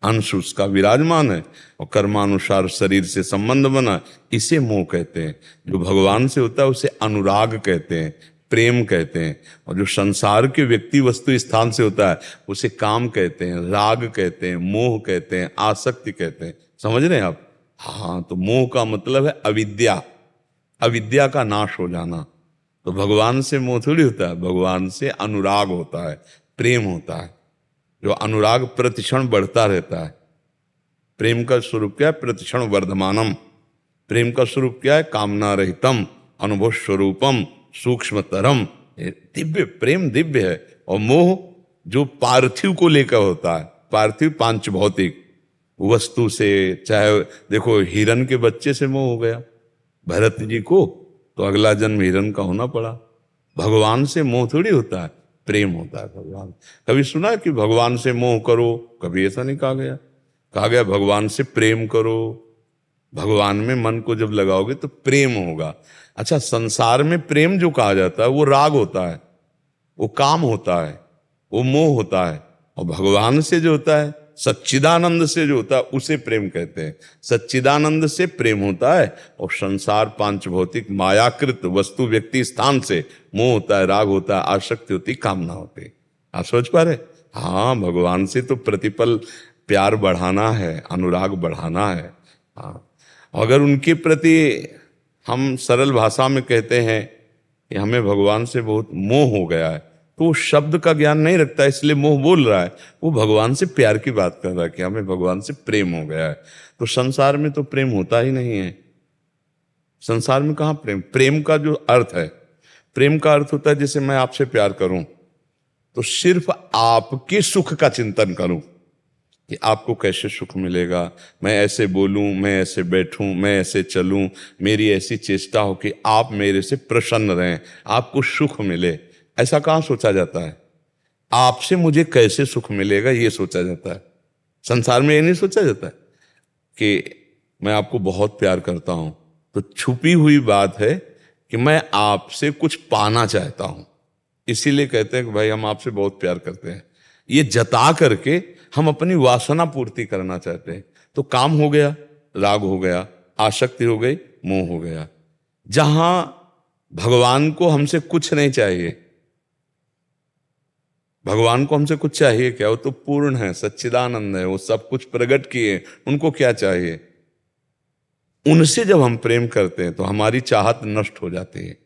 अंश उसका विराजमान है और कर्मानुसार शरीर से संबंध बना, इसे मोह कहते हैं। जो भगवान से होता है उसे अनुराग कहते हैं, प्रेम कहते हैं। और जो संसार के व्यक्ति वस्तु स्थान से होता है उसे काम कहते हैं, राग कहते हैं, मोह कहते हैं, आसक्ति कहते हैं। समझ रहे हैं आप? हाँ, तो मोह का मतलब है अविद्या, अविद्या का नाश हो जाना। तो भगवान से मोह थोड़ी होता है, भगवान से अनुराग होता है, प्रेम होता है। जो अनुराग प्रतिक्षण बढ़ता रहता है। प्रेम का स्वरूप क्या है? प्रतिक्षण वर्धमानम। प्रेम का स्वरूप क्या है? कामना रहितम, अनुभव स्वरूपम, सूक्ष्मतरम। दिव्य प्रेम दिव्य है। और मोह जो पार्थिव को लेकर होता है, पार्थिव पांच भौतिक वस्तु से, चाहे देखो हिरन के बच्चे से मोह हो गया भरत जी को, तो अगला जन्म हिरन का होना पड़ा। भगवान से मोह थोड़ी होता है, प्रेम होता है भगवान। कभी सुना है कि भगवान से मोह करो? कभी ऐसा नहीं कहा गया। कहा गया भगवान से प्रेम करो। भगवान में मन को जब लगाओगे तो प्रेम होगा। अच्छा, संसार में प्रेम जो कहा जाता है वो राग होता है, वो काम होता है, वो मोह होता है। और भगवान से जो होता है, सच्चिदानंद से जो होता है, उसे प्रेम कहते हैं। सच्चिदानंद से प्रेम होता है। और संसार पांच भौतिक मायाकृत वस्तु व्यक्ति स्थान से मोह होता है, राग होता है, आसक्ति होती, कामना होती। आप सोच पा रहे? हाँ, भगवान से तो प्रतिपल प्यार बढ़ाना है, अनुराग बढ़ाना है। हाँ, अगर उनके प्रति हम सरल भाषा में कहते हैं कि हमें भगवान से बहुत मोह हो गया है, तो वो शब्द का ज्ञान नहीं रखता, इसलिए मोह बोल रहा है। वो भगवान से प्यार की बात कर रहा है कि हमें भगवान से प्रेम हो गया है। तो संसार में तो प्रेम होता ही नहीं है। संसार में कहाँ प्रेम? प्रेम का जो अर्थ है, प्रेम का अर्थ होता है जैसे मैं आपसे प्यार करूं तो सिर्फ आपके सुख का चिंतन करूं कि आपको कैसे सुख मिलेगा, मैं ऐसे बोलूं, मैं ऐसे बैठूं, मैं ऐसे चलूं, मेरी ऐसी चेष्टा हो कि आप मेरे से प्रसन्न रहें, आपको सुख मिले। ऐसा कहाँ सोचा जाता है? आपसे मुझे कैसे सुख मिलेगा ये सोचा जाता है। संसार में ये नहीं सोचा जाता है कि मैं आपको बहुत प्यार करता हूं। तो छुपी हुई बात है कि मैं आपसे कुछ पाना चाहता हूं, इसीलिए कहते हैं कि भाई हम आपसे बहुत प्यार करते हैं। ये जता करके हम अपनी वासना पूर्ति करना चाहते हैं। तो काम हो गया, राग हो गया, आसक्ति हो गई, मोह हो गया। जहां भगवान को हमसे कुछ नहीं चाहिए, भगवान को हमसे कुछ चाहिए क्या? वो तो पूर्ण है, सच्चिदानंद है, वो सब कुछ प्रकट किए, उनको क्या चाहिए? उनसे जब हम प्रेम करते हैं तो हमारी चाहत नष्ट हो जाती है,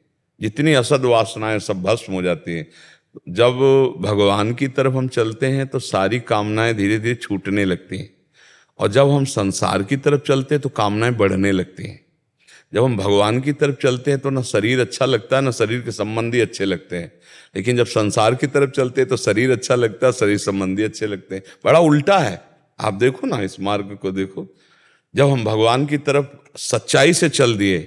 जितनी असद वासनाएं सब भस्म हो जाती है। जब भगवान की तरफ हम चलते हैं तो सारी कामनाएं धीरे धीरे छूटने लगती हैं। और जब हम संसार की तरफ चलते हैं तो कामनाएं बढ़ने लगती हैं। जब हम भगवान की तरफ चलते हैं तो ना शरीर अच्छा लगता है, ना शरीर के संबंधी अच्छे लगते हैं। लेकिन जब संसार की तरफ चलते हैं तो शरीर अच्छा लगता है, शरीर संबंधी अच्छे लगते हैं। बड़ा उल्टा है। आप देखो ना, इस मार्ग को देखो। जब हम भगवान की तरफ सच्चाई से चल दिए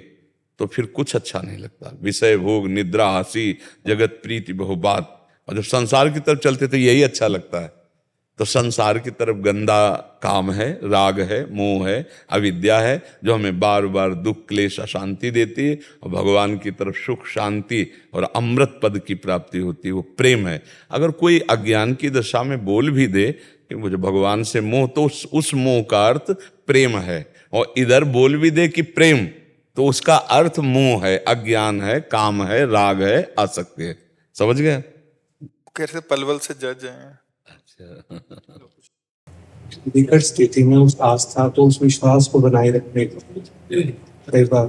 तो फिर कुछ अच्छा नहीं लगता। विषय भोग निद्रा हंसी जगत प्रीति बहुबात, और जब संसार की तरफ चलते तो यही अच्छा लगता है। तो संसार की तरफ गंदा काम है, राग है, मोह है, अविद्या है, जो हमें बार बार दुख क्लेश अशांति देती है। और भगवान की तरफ सुख शांति और अमृत पद की प्राप्ति होती है, वो प्रेम है। अगर कोई अज्ञान की दशा में बोल भी दे कि मुझे भगवान से मोह, तो उस मोह का अर्थ प्रेम है। और इधर बोल भी दे कि प्रेम, तो उसका अर्थ मोह है, अज्ञान है, काम है, राग है, आसक्ति है। समझ गए? कैसे पलवल से जज हैं। निकट स्थिति में उस आस्था तो उस विश्वास को बनाए रखने का कई बार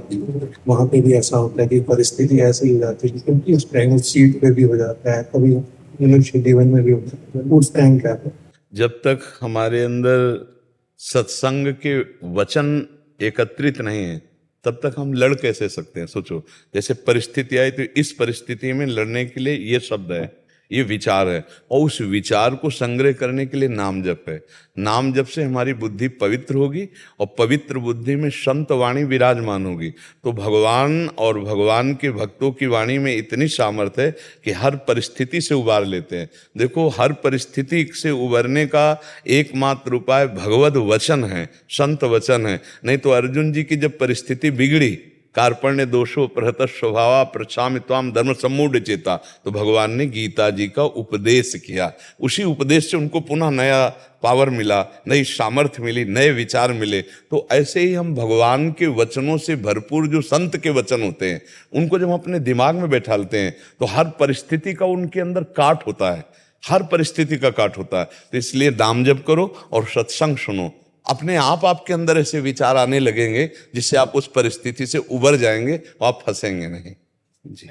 वहां पे भी ऐसा होता है कि परिस्थिति ऐसी हो जाती है, क्योंकि उस टाइम सीट पे भी हो जाता है, कभी मनुष्य जीवन में भी होता है। उस टाइम क्या है, जब तक हमारे अंदर सत्संग के वचन एकत्रित नहीं है तब तक हम लड़ कैसे सकते हैं? सोचो, जैसे परिस्थिति आई तो इस परिस्थिति में लड़ने के लिए ये शब्द है, ये विचार है, और उस विचार को संग्रह करने के लिए नाम जप है। नाम जप से हमारी बुद्धि पवित्र होगी और पवित्र बुद्धि में संत वाणी विराजमान होगी। तो भगवान और भगवान के भक्तों की वाणी में इतनी सामर्थ्य है कि हर परिस्थिति से उबार लेते हैं। देखो, हर परिस्थिति से उबरने का एकमात्र उपाय भगवत वचन है, संत वचन है। नहीं तो अर्जुन जी की जब परिस्थिति बिगड़ी, कार्पण्य दोषो प्रहत स्वभावा प्रचामि त्वाम धर्म सम्मूढ़ चेता, तो भगवान ने गीता जी का उपदेश किया। उसी उपदेश से उनको पुनः नया पावर मिला, नई सामर्थ्य मिली, नए विचार मिले। तो ऐसे ही हम भगवान के वचनों से भरपूर जो संत के वचन होते हैं, उनको जब हम अपने दिमाग में बैठालते हैं तो हर परिस्थिति का उनके अंदर काट होता है, हर परिस्थिति का काट होता है। तो इसलिए नाम जप करो और सत्संग सुनो, अपने आप आपके अंदर ऐसे विचार आने लगेंगे जिससे आप उस परिस्थिति से उबर जाएंगे और आप फंसेंगे नहीं। जी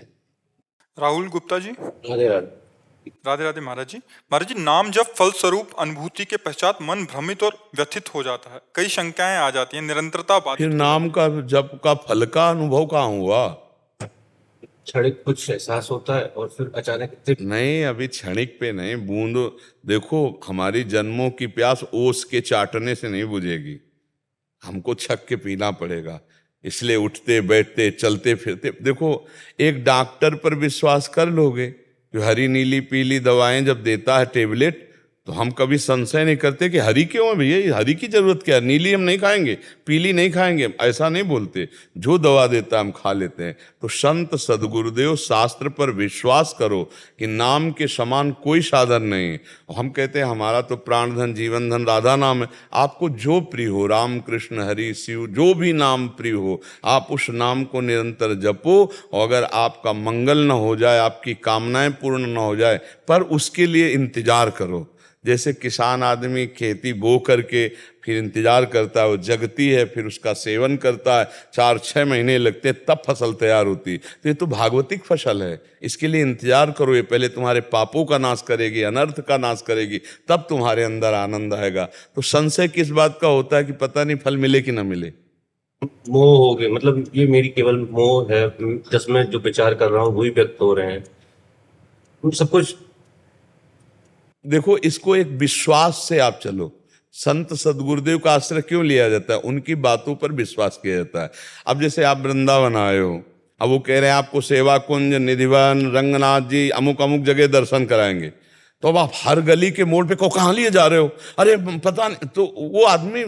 राहुल गुप्ता जी। राधे राधे। राधे राधे महाराज जी। महाराज जी, नाम जब फल स्वरूप अनुभूति के पश्चात मन भ्रमित और व्यथित हो जाता है, कई शंकाएं आ जाती हैं, निरंतरता बाधित फिर हो नाम का जप का फल का अनुभव कहाँ हुआ? क्षणिक कुछ एहसास होता है और फिर अचानक नहीं, अभी क्षणिक पे नहीं, बूंद। देखो, हमारी जन्मों की प्यास ओस के चाटने से नहीं बुझेगी, हमको छक के पीना पड़ेगा। इसलिए उठते बैठते चलते फिरते, देखो, एक डॉक्टर पर विश्वास कर लोगे कि हरी नीली पीली दवाएं जब देता है टेबलेट, तो हम कभी संशय नहीं करते कि हरी क्यों है भैया, हरी की जरूरत क्या है, नीली हम नहीं खाएंगे, पीली नहीं खाएंगे, ऐसा नहीं बोलते। जो दवा देता है हम खा लेते हैं। तो संत सदगुरुदेव शास्त्र पर विश्वास करो कि नाम के समान कोई साधन नहीं है। हम कहते हैं हमारा तो प्राण धन जीवन धन राधा नाम है। आपको जो प्रिय हो, राम कृष्ण हरि शिव, जो भी नाम प्रिय हो, आप उस नाम को निरंतर जपो। और अगर आपका मंगल न हो जाए, आपकी कामनाएं पूर्ण न हो जाए, पर उसके लिए इंतजार करो। जैसे किसान आदमी खेती बो करके फिर इंतजार करता है, वो जगती है, फिर उसका सेवन करता है, 4-6 महीने लगते हैं, तब फसल तैयार होती है। तो ये तो भागवतिक फसल है, इसके लिए इंतजार करो। ये पहले तुम्हारे पापों का नाश करेगी, अनर्थ का नाश करेगी, तब तुम्हारे अंदर आनंद आएगा। तो संशय किस बात का होता है कि पता नहीं फल मिले कि ना मिले। मोह हो गए, मतलब ये मेरी केवल मोह है, जिसमें जो विचार कर रहा हूँ वही व्यक्त हो रहे हैं, सब कुछ। देखो, इसको एक विश्वास से आप चलो। संत सदगुरुदेव का आश्रय क्यों लिया जाता है? उनकी बातों पर विश्वास किया जाता है। अब जैसे आप वृंदावन आए हो, अब वो कह रहे हैं आपको सेवा कुंज, निधिवन, रंगनाथ जी, अमुक अमुक जगह दर्शन कराएंगे, तो अब आप हर गली के मोड़ पे को कहाँ लिए जा रहे हो, अरे पता नहीं, तो वो आदमी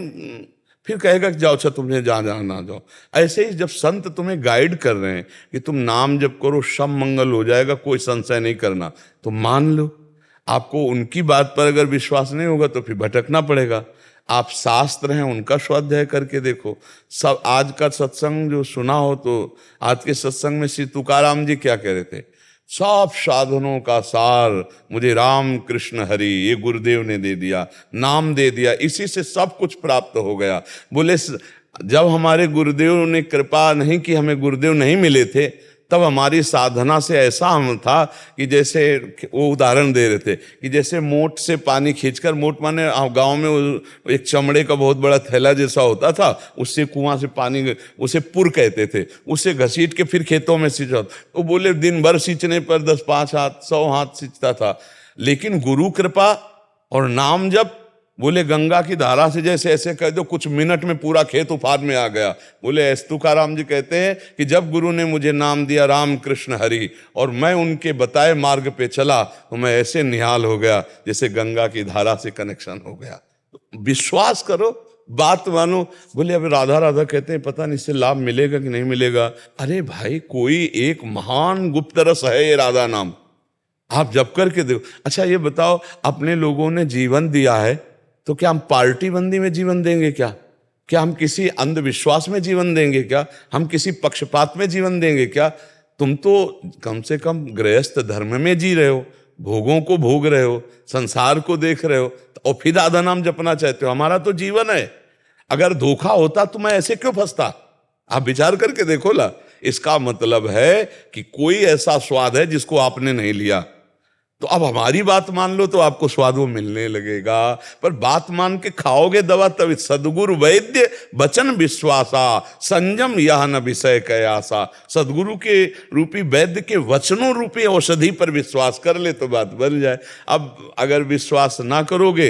फिर कहेगा कि जाओ, अच्छा तुम्हें जहाँ जहाँ ना जाओ। ऐसे ही जब संत तुम्हें गाइड कर रहे हैं कि तुम नाम जप करो, सब मंगल हो जाएगा, कोई संशय नहीं करना, तो मान लो। आपको उनकी बात पर अगर विश्वास नहीं होगा तो फिर भटकना पड़ेगा। आप शास्त्र हैं, उनका स्वाध्याय करके देखो। सब आज का सत्संग जो सुना हो, तो आज के सत्संग में श्री तुकाराम जी क्या कह रहे थे? सब साधनों का सार मुझे राम कृष्ण हरि, ये गुरुदेव ने दे दिया, नाम दे दिया, इसी से सब कुछ प्राप्त हो गया। बोले जब हमारे गुरुदेव ने कृपा नहीं की, हमें गुरुदेव नहीं मिले थे, तब हमारी साधना से ऐसा हम था कि जैसे वो उदाहरण दे रहे थे कि जैसे मोट से पानी खींचकर, मोट माने गांव में एक चमड़े का बहुत बड़ा थैला जैसा होता था, उससे कुआं से पानी, उसे पुर कहते थे, उसे घसीट के फिर खेतों में सींचा। तो बोले दिन भर सींचने पर 10-5 हाथ 100 हाथ सींचता था। लेकिन गुरु कृपा और नाम जब बोले गंगा की धारा से जैसे ऐसे कह दो कुछ मिनट में पूरा खेत उफान में आ गया। बोले एस तुकाराम जी कहते हैं कि जब गुरु ने मुझे नाम दिया राम कृष्ण हरि और मैं उनके बताए मार्ग पे चला तो मैं ऐसे निहाल हो गया जैसे गंगा की धारा से कनेक्शन हो गया। विश्वास करो, बात मानो। बोले अब राधा राधा कहते हैं पता नहीं इससे लाभ मिलेगा कि नहीं मिलेगा। अरे भाई कोई एक महान गुप्त रस है ये राधा नाम, आप जप करके देखो। अच्छा ये बताओ, अपने लोगों ने जीवन दिया है तो क्या हम पार्टी बंदी में जीवन देंगे क्या? क्या हम किसी अंधविश्वास में जीवन देंगे क्या? हम किसी पक्षपात में जीवन देंगे क्या? तुम तो कम से कम गृहस्थ धर्म में जी रहे हो, भोगों को भोग रहे हो, संसार को देख रहे हो और फिर राधा नाम जपना चाहते हो। हमारा तो जीवन है, अगर धोखा होता तो मैं ऐसे क्यों फंसता? आप विचार करके देखो ला। इसका मतलब है कि कोई ऐसा स्वाद है जिसको आपने नहीं लिया, तो अब हमारी बात मान लो तो आपको स्वाद वो मिलने लगेगा। पर बात मान के खाओगे दवा तभी। सदगुरु वैद्य वचन विश्वासा संयम यह न विषय कयासा। सदगुरु के रूपी वैद्य के वचनों रूपी औषधि पर विश्वास कर ले तो बात बन जाए। अब अगर विश्वास ना करोगे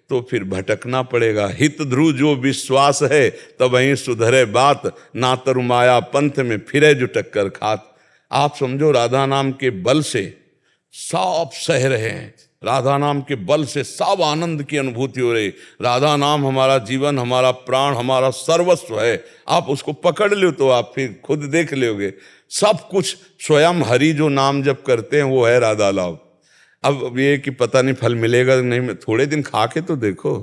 तो फिर भटकना पड़ेगा। हित ध्रुव जो विश्वास है तब वहीं सुधरे बात, ना तरु माया पंथ में फिरे जो टक्कर खात। आप समझो राधा नाम के बल से सब सह रहे हैं, राधा नाम के बल से सब आनंद की अनुभूति हो रही। राधा नाम हमारा जीवन, हमारा प्राण, हमारा सर्वस्व है। आप उसको पकड़ लो तो आप फिर खुद देख लोगे सब कुछ स्वयं हरि जो नाम जप करते हैं वो है राधा लाभ। अब ये कि पता नहीं फल मिलेगा नहीं, थोड़े दिन खा के तो देखो।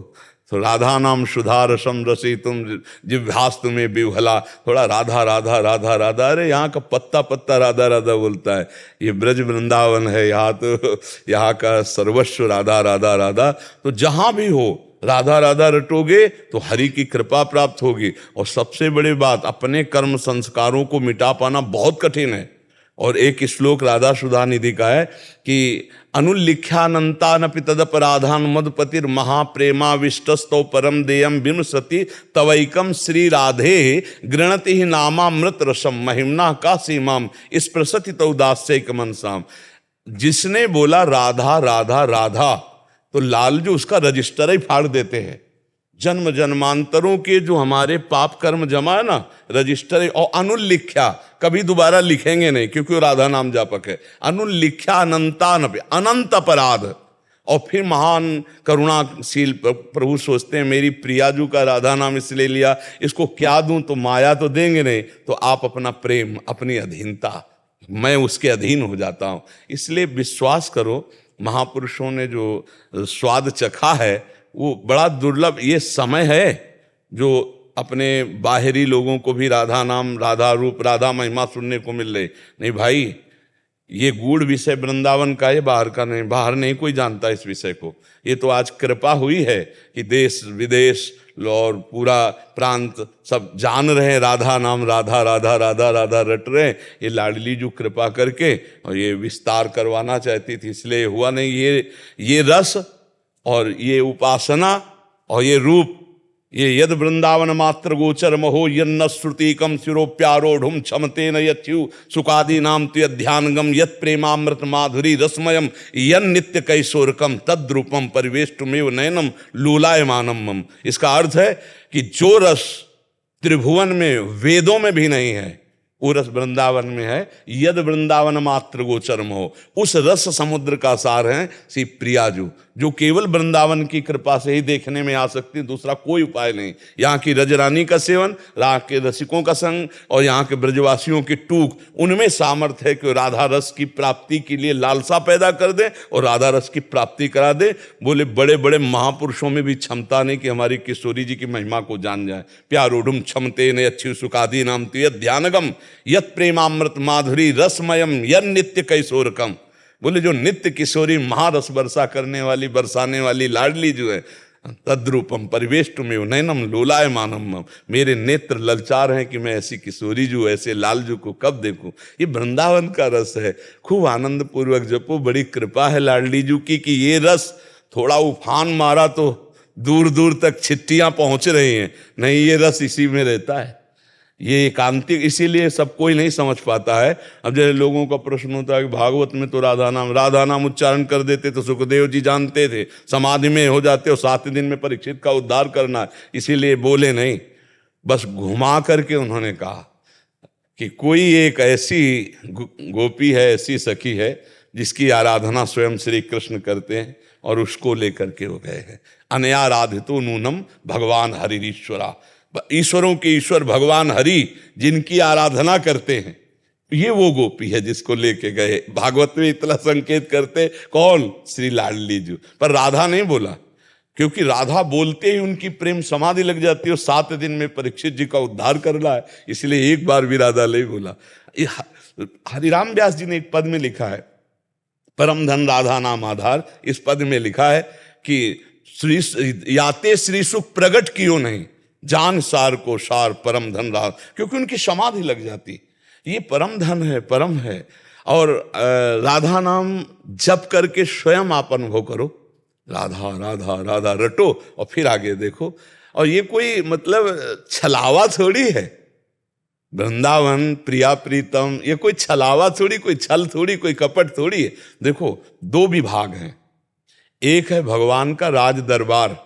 तो राधा नाम सुधा रसम रसी तुम जिह्वास तुम्हें विह्वला। थोड़ा राधा राधा राधा राधा, अरे यहाँ का पत्ता पत्ता राधा राधा बोलता है। ये ब्रज वृंदावन है, यहाँ तो यहाँ का सर्वस्व राधा राधा राधा। तो जहाँ भी हो राधा राधा रटोगे तो हरि की कृपा प्राप्त होगी। और सबसे बड़ी बात, अपने कर्म संस्कारों को मिटा पाना बहुत कठिन है। और एक श्लोक राधा सुधा निधि का है कि अनुल्लिख्यानंता नपि तदपराधान मदपतिर महाप्रेमाविष्टस्तो परम देयम विमसति तवैकम श्री राधे गृणति ही नामामृत रसम महिमना का सीमाम स्पृशति तो उदास्यक मनसाम। जिसने बोला राधा राधा राधा तो लालजू उसका रजिस्टर ही फाड़ देते हैं। जन्म जन्मांतरों के जो हमारे पाप कर्म जमा है ना, रजिस्टर। और अनुल्लिख्या कभी दोबारा लिखेंगे नहीं क्योंकि वो राधा नाम जापक है। अनुल्लिख्या अनंतानपि, अनंत अपराध। और फिर महान करुणाशील प्रभु सोचते हैं मेरी प्रियाजू का राधा नाम इसलिए लिया, इसको क्या दूं, तो माया तो देंगे नहीं, तो आप अपना प्रेम, अपनी अधीनता, मैं उसके अधीन हो जाता हूं। इसलिए विश्वास करो, महापुरुषों ने जो स्वाद चखा है वो बड़ा दुर्लभ। ये समय है जो अपने बाहरी लोगों को भी राधा नाम, राधा रूप, राधा महिमा सुनने को मिल रही। नहीं भाई, ये गूढ़ विषय वृंदावन का है, बाहर का नहीं। बाहर नहीं कोई जानता इस विषय को। ये तो आज कृपा हुई है कि देश विदेश और पूरा प्रांत सब जान रहे हैं राधा नाम, राधा राधा राधा राधा रट रहे हैं। ये लाडली जो कृपा करके और ये विस्तार करवाना चाहती थी, इसलिए हुआ नहीं। ये रस और ये उपासना और ये रूप, ये यद वृंदावन मात्र गोचर महो यन्न श्रुतिकम शिरोप्यारोढ़ क्षमतेन यत्यु सुखादि नाम तु ध्यानगम यत प्रेमामृत माधुरी रसमयम यन नित्य कैशोरकम तद्रूपम परिवेष्टुमेव नयनम लूलायमानम मम। इसका अर्थ है कि जो रस त्रिभुवन में वेदों में भी नहीं है वो रस वृंदावन में है। यद वृंदावन मात्र गोचरम हो, उस रस समुद्र का सार है श्री प्रियाजू, जो केवल वृंदावन की कृपा से ही देखने में आ सकती, दूसरा कोई उपाय नहीं। यहाँ की रजरानी का सेवन, यहाँ के रसिकों का संग और यहाँ के ब्रजवासियों की टूक, उनमें सामर्थ्य है कि राधा रस की प्राप्ति के लिए लालसा पैदा कर दे और राधा रस की प्राप्ति करा दे। बोले बड़े बड़े महापुरुषों में भी क्षमता नहीं कि हमारी किशोरी जी की महिमा को जान जाए। प्यारोढ़ क्षमते ने अच्छी सुखादि नाम तु ध्यानगम यत प्रेमामृत माधुरी रसमयम यन नित्य कैशोरकम। बोले जो नित्य किशोरी महारस वर्षा करने वाली, बरसाने वाली लाडली जो है, तद्रूपम परिवेष्टुमेव नयनम लोलायमानम। मेरे नेत्र ललचार हैं कि मैं ऐसी किशोरी जो, ऐसे लालजू को कब देखूं। ये वृंदावन का रस है। खूब आनंद पूर्वक जपो। बड़ी कृपा है लाडली जू की कि ये रस थोड़ा उफान मारा तो दूर दूर तक छिट्टियां पहुंच रही हैं। नहीं, ये रस इसी में रहता है। ये एकांतिक, इसीलिए सब कोई नहीं समझ पाता है। अब जैसे लोगों का प्रश्न होता है कि भागवत में तो राधा नाम उच्चारण कर देते तो सुखदेव जी जानते थे, समाधि में हो जाते और 7 दिन में परीक्षित का उद्धार करना है, इसीलिए बोले नहीं। बस घुमा करके उन्होंने कहा कि कोई एक ऐसी गोपी है, ऐसी सखी है जिसकी आराधना स्वयं श्री कृष्ण करते हैं और उसको लेकर के वो गए हैं। अनयाराधितो नूनम भगवान हरिरीश्वरा, ईश्वरों के ईश्वर भगवान हरि जिनकी आराधना करते हैं, ये वो गोपी है जिसको लेके गए। भागवत में इतना संकेत करते कौन? श्री लाडली जी, पर राधा नहीं बोला, क्योंकि राधा बोलते ही उनकी प्रेम समाधि लग जाती है। 7 दिन में परीक्षित जी का उद्धार करना है, इसलिए एक बार भी राधा नहीं बोला। हरिराम व्यास जी ने एक पद में लिखा है, परम धन राधा नाम आधार। इस पद में लिखा है कि श्री याते श्री सुख प्रगट कियो नहीं, जान सार को सार परम धन राधा, क्योंकि उनकी समाधि लग जाती। ये परम धन है, परम है। और राधा नाम जप करके स्वयं आप अनुभव करो, राधा राधा राधा रटो और फिर आगे देखो। और ये कोई मतलब छलावा थोड़ी है, वृंदावन प्रिया प्रीतम, ये कोई छलावा थोड़ी, कोई छल थोड़ी, कोई कपट थोड़ी है। देखो 2 विभाग हैं, एक है भगवान का राज दरबार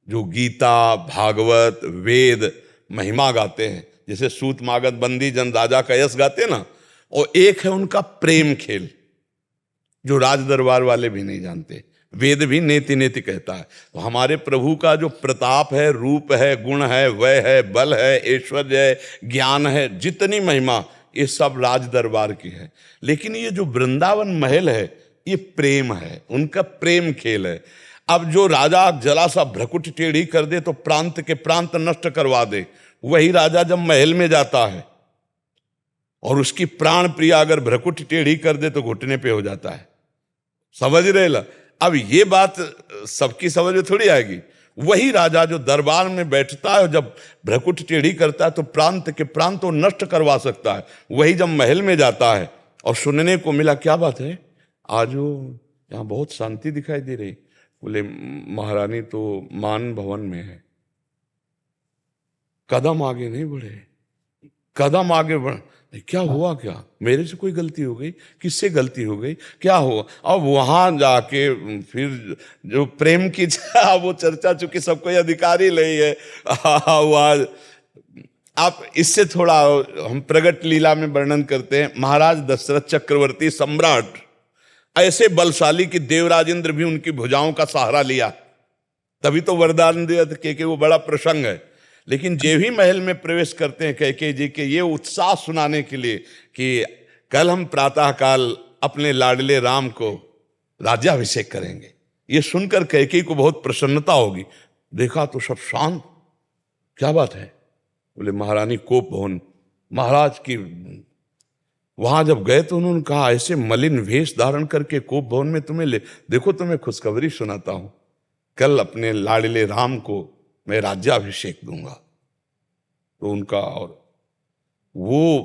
जो गीता भागवत वेद महिमा गाते हैं, जैसे सूत मागध बंदी जन राजा का यश गाते ना, और एक है उनका प्रेम खेल जो राज दरबार वाले भी नहीं जानते। वेद भी नेति नेति कहता है। तो हमारे प्रभु का जो प्रताप है, रूप है, गुण है, वय है, बल है, ऐश्वर्य है, ज्ञान है, जितनी महिमा, ये सब राज दरबार की है। लेकिन ये जो वृंदावन महल है, ये प्रेम है, उनका प्रेम खेल है। अब जो राजा जरा सा भ्रकुट टेढ़ी कर दे तो प्रांत के प्रांत नष्ट करवा दे, वही राजा जब महल में जाता है और उसकी प्राण प्रिया अगर भ्रकुट टेढ़ी कर दे तो घुटने पे हो जाता है। समझ रहे ला? अब ये बात सबकी समझ में थोड़ी आएगी। वही राजा जो दरबार में बैठता है, जब भ्रकुट टेढ़ी करता है तो प्रांत के प्रांत तो नष्ट करवा सकता है, वही जब महल में जाता है और सुनने को मिला, क्या बात है आज वो यहाँ बहुत शांति दिखाई दे रही, बोले महारानी तो मान भवन में है। कदम आगे नहीं बढ़े, कदम आगे बढ़, क्या हुआ, क्या मेरे से कोई गलती हो गई, किससे गलती हो गई, क्या हुआ? अब वहां जाके फिर जो प्रेम की वो चर्चा, चूंकि सबको अधिकार ही नहीं है वहां। आप इससे थोड़ा हम प्रगट लीला में वर्णन करते हैं, महाराज दशरथ चक्रवर्ती सम्राट ऐसे बलशाली कि देवराज इंद्र भी उनकी भुजाओं का सहारा लिया, तभी तो वरदान दिया था कि वो बड़ा प्रसंग है। लेकिन जे भी महल में प्रवेश करते हैं कैकेयी जी के ये उत्साह सुनाने के लिए कि कल हम प्रातःकाल अपने लाडले राम को राज्याभिषेक करेंगे, ये सुनकर कैकेयी को बहुत प्रसन्नता होगी। देखा तो सब शांत, क्या बात है? बोले महारानी कोप भवन महाराज की। वहां जब गए तो उन्होंने कहा ऐसे मलिन वेश धारण करके कोप भवन में तुम्हें ले, देखो तुम्हें खुशखबरी सुनाता हूं, कल अपने लाडले राम को मैं राज्याभिषेक दूंगा। तो उनका और वो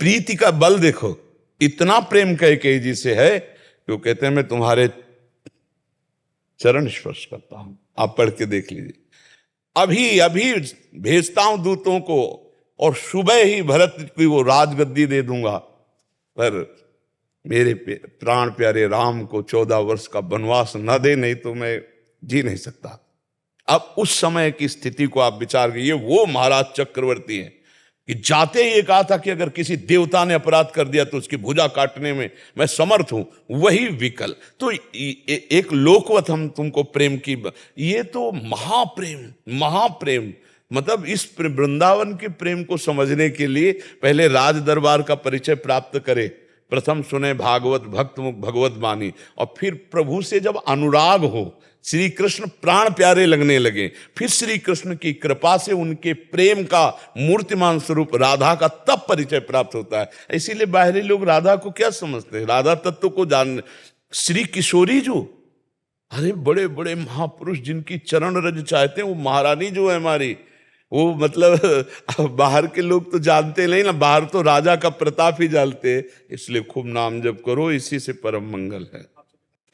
प्रीति का बल देखो, इतना प्रेम कैकेयी जी से है कि वो कहते हैं मैं तुम्हारे चरण स्पर्श करता हूं। आप पढ़ के देख लीजिए। अभी अभी भेजता हूं दूतों को और सुबह ही भरत की वो राजगद्दी दे दूंगा, पर मेरे प्राण प्यारे राम को 14 वर्ष का वनवास न दे, नहीं तो मैं जी नहीं सकता। अब उस समय की स्थिति को आप विचार करिए। वो महाराज चक्रवर्ती हैं कि जाते ही ये कहा था कि अगर किसी देवता ने अपराध कर दिया तो उसकी भुजा काटने में मैं समर्थ हूं, वही विकल। तो एक लोकवत हम तुमको प्रेम की, ये तो महाप्रेम, महाप्रेम। मतलब इस वृंदावन के प्रेम को समझने के लिए पहले राज दरबार का परिचय प्राप्त करे, प्रथम सुने भागवत भक्त मुख भगवत वाणी, और फिर प्रभु से जब अनुराग हो, श्री कृष्ण प्राण प्यारे लगने लगे, फिर श्री कृष्ण की कृपा से उनके प्रेम का मूर्तिमान स्वरूप राधा का तब परिचय प्राप्त होता है। इसीलिए बाहरी लोग राधा को क्या समझते हैं, राधा तत्व को जान। श्री किशोरी जो, अरे बड़े बड़े महापुरुष जिनकी चरण रज चाहते हैं, वो महारानी जो है हमारी, वो मतलब बाहर के लोग तो जानते नहीं ना, बाहर तो राजा का प्रताप ही जानते हैं। इसलिए खूब नाम जप करो, इसी से परम मंगल है।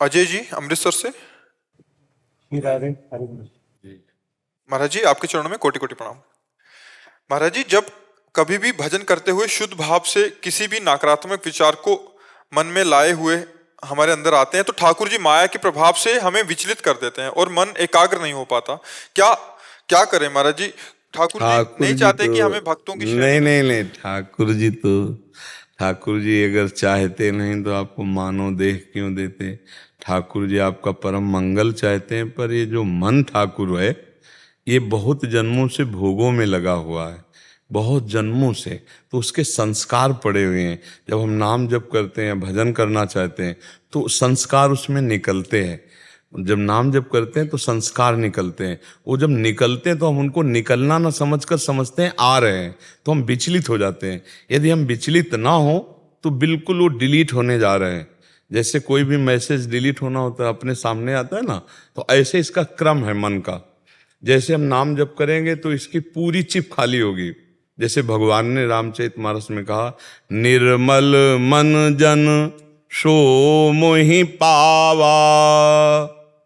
अजय जी अमृतसर से। महाराज जी आपके चरणों में कोटि कोटि प्रणाम। महाराज जी, जब कभी भी भजन करते हुए शुद्ध भाव से किसी भी नकारात्मक विचार को मन में लाए हुए हमारे अंदर आते हैं तो ठाकुर जी माया के प्रभाव से हमें विचलित कर देते हैं और मन एकाग्र नहीं हो पाता। क्या क्या करें महाराज जी? ठाकुर जी नहीं चाहते कि हमें भक्तों की नहीं नहीं नहीं, ठाकुर जी अगर चाहते नहीं तो आपको मानव देह क्यों देते? ठाकुर जी आपका परम मंगल चाहते हैं, पर ये जो मन ठाकुर है ये बहुत जन्मों से भोगों में लगा हुआ है, बहुत जन्मों से, तो उसके संस्कार पड़े हुए हैं। जब हम नाम जप करते हैं, भजन करना चाहते हैं तो संस्कार उसमें निकलते हैं। जब नाम जप करते हैं तो संस्कार निकलते हैं, वो जब निकलते हैं तो हम उनको निकलना ना समझकर समझते हैं आ रहे हैं, तो हम विचलित हो जाते हैं। यदि हम विचलित ना हो तो बिल्कुल वो डिलीट होने जा रहे हैं। जैसे कोई भी मैसेज डिलीट होना होता है, अपने सामने आता है ना, तो ऐसे इसका क्रम है मन का। जैसे हम नाम जप करेंगे तो इसकी पूरी चिप खाली होगी। जैसे भगवान ने रामचरितमानस में कहा, निर्मल मन जन सो मोहि पावा।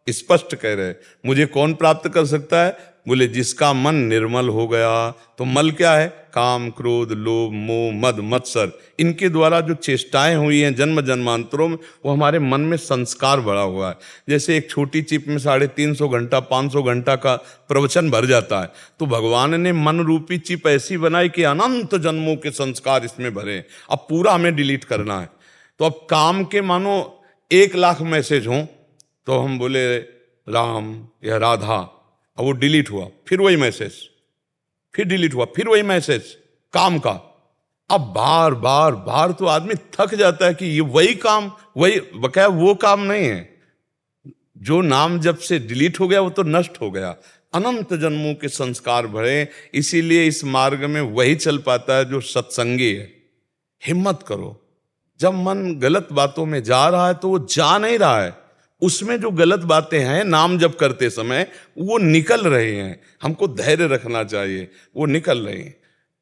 स्पष्ट कह रहे, मुझे कौन प्राप्त कर सकता है? बोले जिसका मन निर्मल हो गया। तो मल क्या है? काम, क्रोध, लोभ, मोह, मद, मत्सर, इनके द्वारा जो चेष्टाएं हुई हैं जन्म जन्मांतरों में, वो हमारे मन में संस्कार बढ़ा हुआ है। जैसे एक छोटी चिप में 350 घंटा 500 घंटा का प्रवचन भर जाता है, तो भगवान ने मन रूपी चिप ऐसी बनाई कि अनंत जन्मों के संस्कार इसमें भरे। अब पूरा हमें डिलीट करना है। तो अब काम के मानो 1 लाख मैसेज हों तो हम बोले राम या राधा, अब वो डिलीट हुआ, फिर वही मैसेज, फिर डिलीट हुआ, फिर वही मैसेज काम का। अब बार बार बार तो आदमी थक जाता है कि ये वही काम, वही बकाया वो काम नहीं है। जो नाम जब से डिलीट हो गया वो तो नष्ट हो गया। अनंत जन्मों के संस्कार भरे, इसीलिए इस मार्ग में वही चल पाता है जो सत्संगी है। हिम्मत करो। जब मन गलत बातों में जा रहा है तो वो जा नहीं रहा है, उसमें जो गलत बातें हैं नाम जप करते समय वो निकल रहे हैं। हमको धैर्य रखना चाहिए, वो निकल रहे हैं।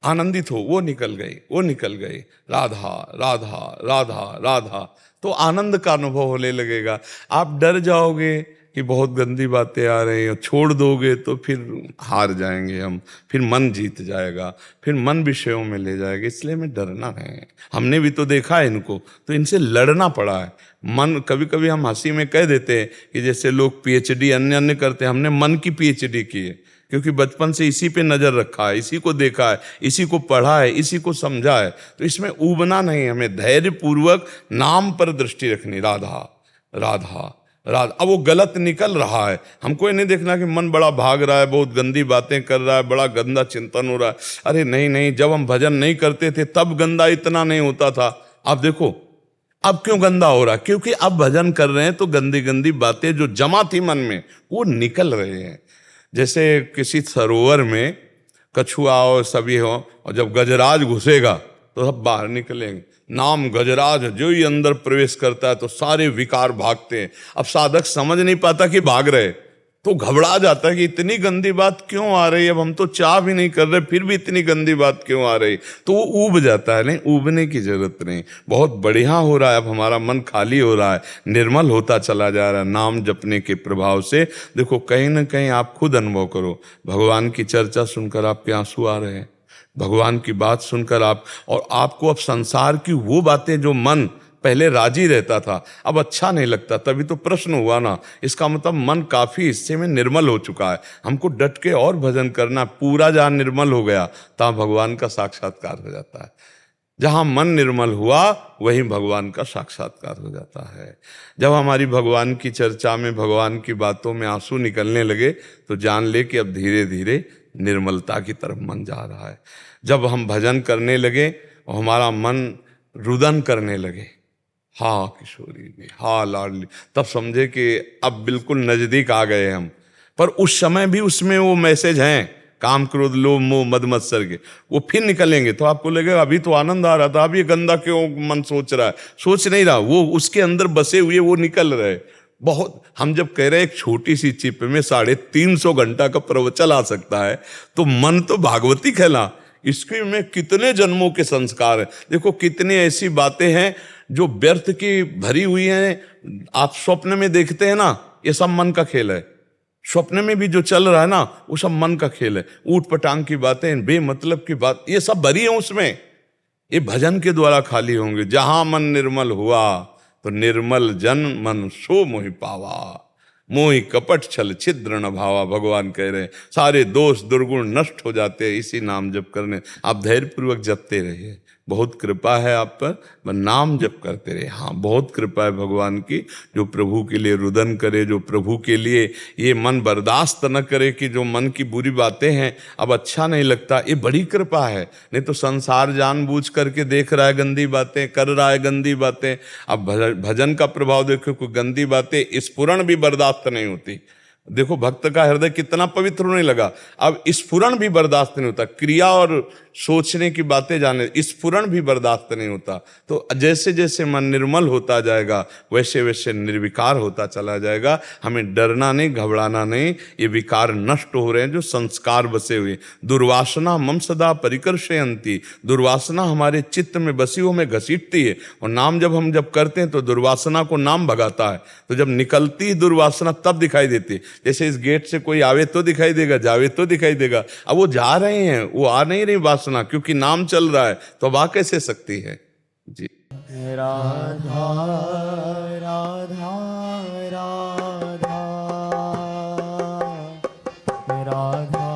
आनंदित हो, वो निकल गई, वो निकल गई, राधा राधा राधा राधा, तो आनंद का अनुभव होने लगेगा। आप डर जाओगे कि बहुत गंदी बातें आ रही हैं, छोड़ दोगे तो फिर हार जाएंगे हम, फिर मन जीत जाएगा, फिर मन विषयों में ले जाएगा। इसलिए हमें डरना है। हमने भी तो देखा है इनको, तो इनसे लड़ना पड़ा है। मन, कभी कभी हम हंसी में कह देते हैं कि जैसे लोग पीएचडी अन्य अन्य करते हैं, हमने मन की पीएचडी की है, क्योंकि बचपन से इसी पे नजर रखा है, इसी को देखा है, इसी को पढ़ा है, इसी को समझा है। तो इसमें ऊबना नहीं, हमें धैर्य पूर्वक नाम पर दृष्टि रखनी, राधा राधा राधा। अब वो गलत निकल रहा है, हमको ये नहीं देखना कि मन बड़ा भाग रहा है, बहुत गंदी बातें कर रहा है, बड़ा गंदा चिंतन हो रहा है। अरे नहीं नहीं, जब हम भजन नहीं करते थे तब गंदा इतना नहीं होता था। अब देखो अब क्यों गंदा हो रहा है, क्योंकि अब भजन कर रहे हैं तो गंदी गंदी बातें जो जमा थी मन में वो निकल रहे हैं। जैसे किसी सरोवर में कछुआ और सभी हो, और जब गजराज घुसेगा तो सब बाहर निकलेंगे। नाम गजराज जो ही अंदर प्रवेश करता है तो सारे विकार भागते हैं। अब साधक समझ नहीं पाता कि भाग रहे, तो घबरा जाता है कि इतनी गंदी बात क्यों आ रही है, अब हम तो चाह भी नहीं कर रहे फिर भी इतनी गंदी बात क्यों आ रही, तो वो ऊब जाता है। नहीं, ऊबने की जरूरत नहीं, बहुत बढ़िया हो रहा है। अब हमारा मन खाली हो रहा है, निर्मल होता चला जा रहा है नाम जपने के प्रभाव से। देखो कहीं ना कहीं आप खुद अनुभव करो, भगवान की चर्चा सुनकर आपके आंसू आ रहे हैं, भगवान की बात सुनकर आप, और आपको अब संसार की वो बातें जो मन पहले राजी रहता था अब अच्छा नहीं लगता। तभी तो प्रश्न हुआ ना, इसका मतलब मन काफी हिस्से में निर्मल हो चुका है। हमको डट के और भजन करना, पूरा जहां निर्मल हो गया तहां भगवान का साक्षात्कार हो जाता है। जहां मन निर्मल हुआ वहीं भगवान का साक्षात्कार हो जाता है। जब हमारी भगवान की चर्चा में, भगवान की बातों में आंसू निकलने लगे तो जान ले कि अब धीरे धीरे निर्मलता की तरफ मन जा रहा है। जब हम भजन करने लगे और हमारा मन रुदन करने लगे, हाँ किशोरी ने, हाँ लाडली, तब समझे कि अब बिल्कुल नजदीक आ गए हम। पर उस समय भी उसमें वो मैसेज हैं, काम, क्रोध, लोभ, मोह, मद, मत्सर के, वो फिर निकलेंगे। तो आपको लगेगा अभी तो आनंद आ रहा था, अब ये गंदा क्यों मन सोच रहा है। सोच नहीं रहा, वो उसके अंदर बसे हुए वो निकल रहे। बहुत, हम जब कह रहे हैं एक छोटी सी चिप में 350 घंटा का प्रवचन आ सकता है, तो मन तो भागवती कहला, इसके में कितने जन्मों के संस्कार हैं। देखो कितनी ऐसी बातें हैं जो व्यर्थ की भरी हुई हैं। आप स्वप्न में देखते हैं ना, ये सब मन का खेल है। स्वप्न में भी जो चल रहा है ना, वो सब मन का खेल है। ऊट पटांग की बातें, बेमतलब की बात, ये सब भरी है उसमें। ये भजन के द्वारा खाली होंगे। जहां मन निर्मल हुआ तो निर्मल जन मन सो मोहि पावा, मोहि कपट छल छिद्र न भावा। भगवान कह रहे हैं सारे दोष दुर्गुण नष्ट हो जाते हैं इसी नाम जप करने। आप धैर्यपूर्वक जपते रहिए, बहुत कृपा है आप पर नाम जप करते रहे। हाँ, बहुत कृपा है भगवान की, जो प्रभु के लिए रुदन करे, जो प्रभु के लिए ये मन बर्दाश्त न करे कि जो मन की बुरी बातें हैं अब अच्छा नहीं लगता, ये बड़ी कृपा है। नहीं तो संसार जानबूझ करके देख रहा है गंदी बातें, कर रहा है गंदी बातें। अब भजन का प्रभाव देखो, कोई गंदी बातें स्फुरण भी बर्दाश्त नहीं होती। देखो भक्त का हृदय कितना पवित्र होने लगा, अब स्फुरण भी बर्दाश्त नहीं होता। क्रिया और सोचने की बातें जाने, स्फुरण भी बर्दाश्त नहीं होता। तो जैसे जैसे मन निर्मल होता जाएगा वैसे वैसे निर्विकार होता चला जाएगा। हमें डरना नहीं, घबराना नहीं। ये विकार नष्ट हो रहे हैं जो संस्कार बसे हुए। दुर्वासना मम सदा परिकर्षयन्ति, दुर्वासना हमारे चित्त में बसी हुई हमें घसीटती है। और नाम जब हम करते हैं तो दुर्वासना को नाम भगाता है। तो जब निकलती दुर्वासना तब दिखाई देती है। जैसे इस गेट से कोई आवे तो दिखाई देगा, जावे तो दिखाई देगा। अब वो जा रहे हैं, वो आ नहीं रही वासना, क्योंकि नाम चल रहा है। तो अब आ कैसे सकती है जी। राधा राधा राधा राधा राधा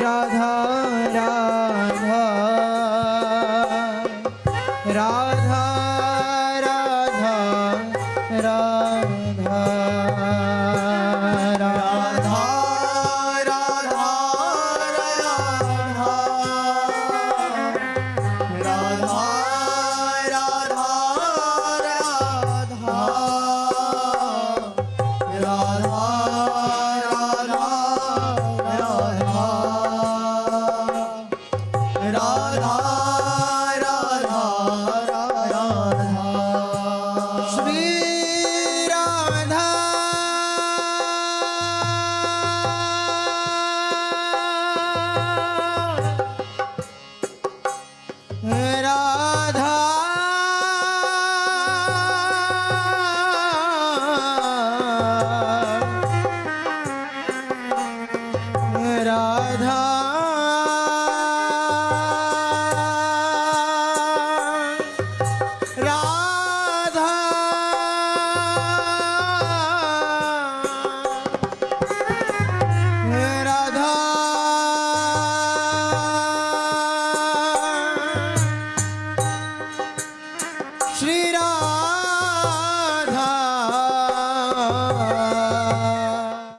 राधा राधा राधा राधा श्री राम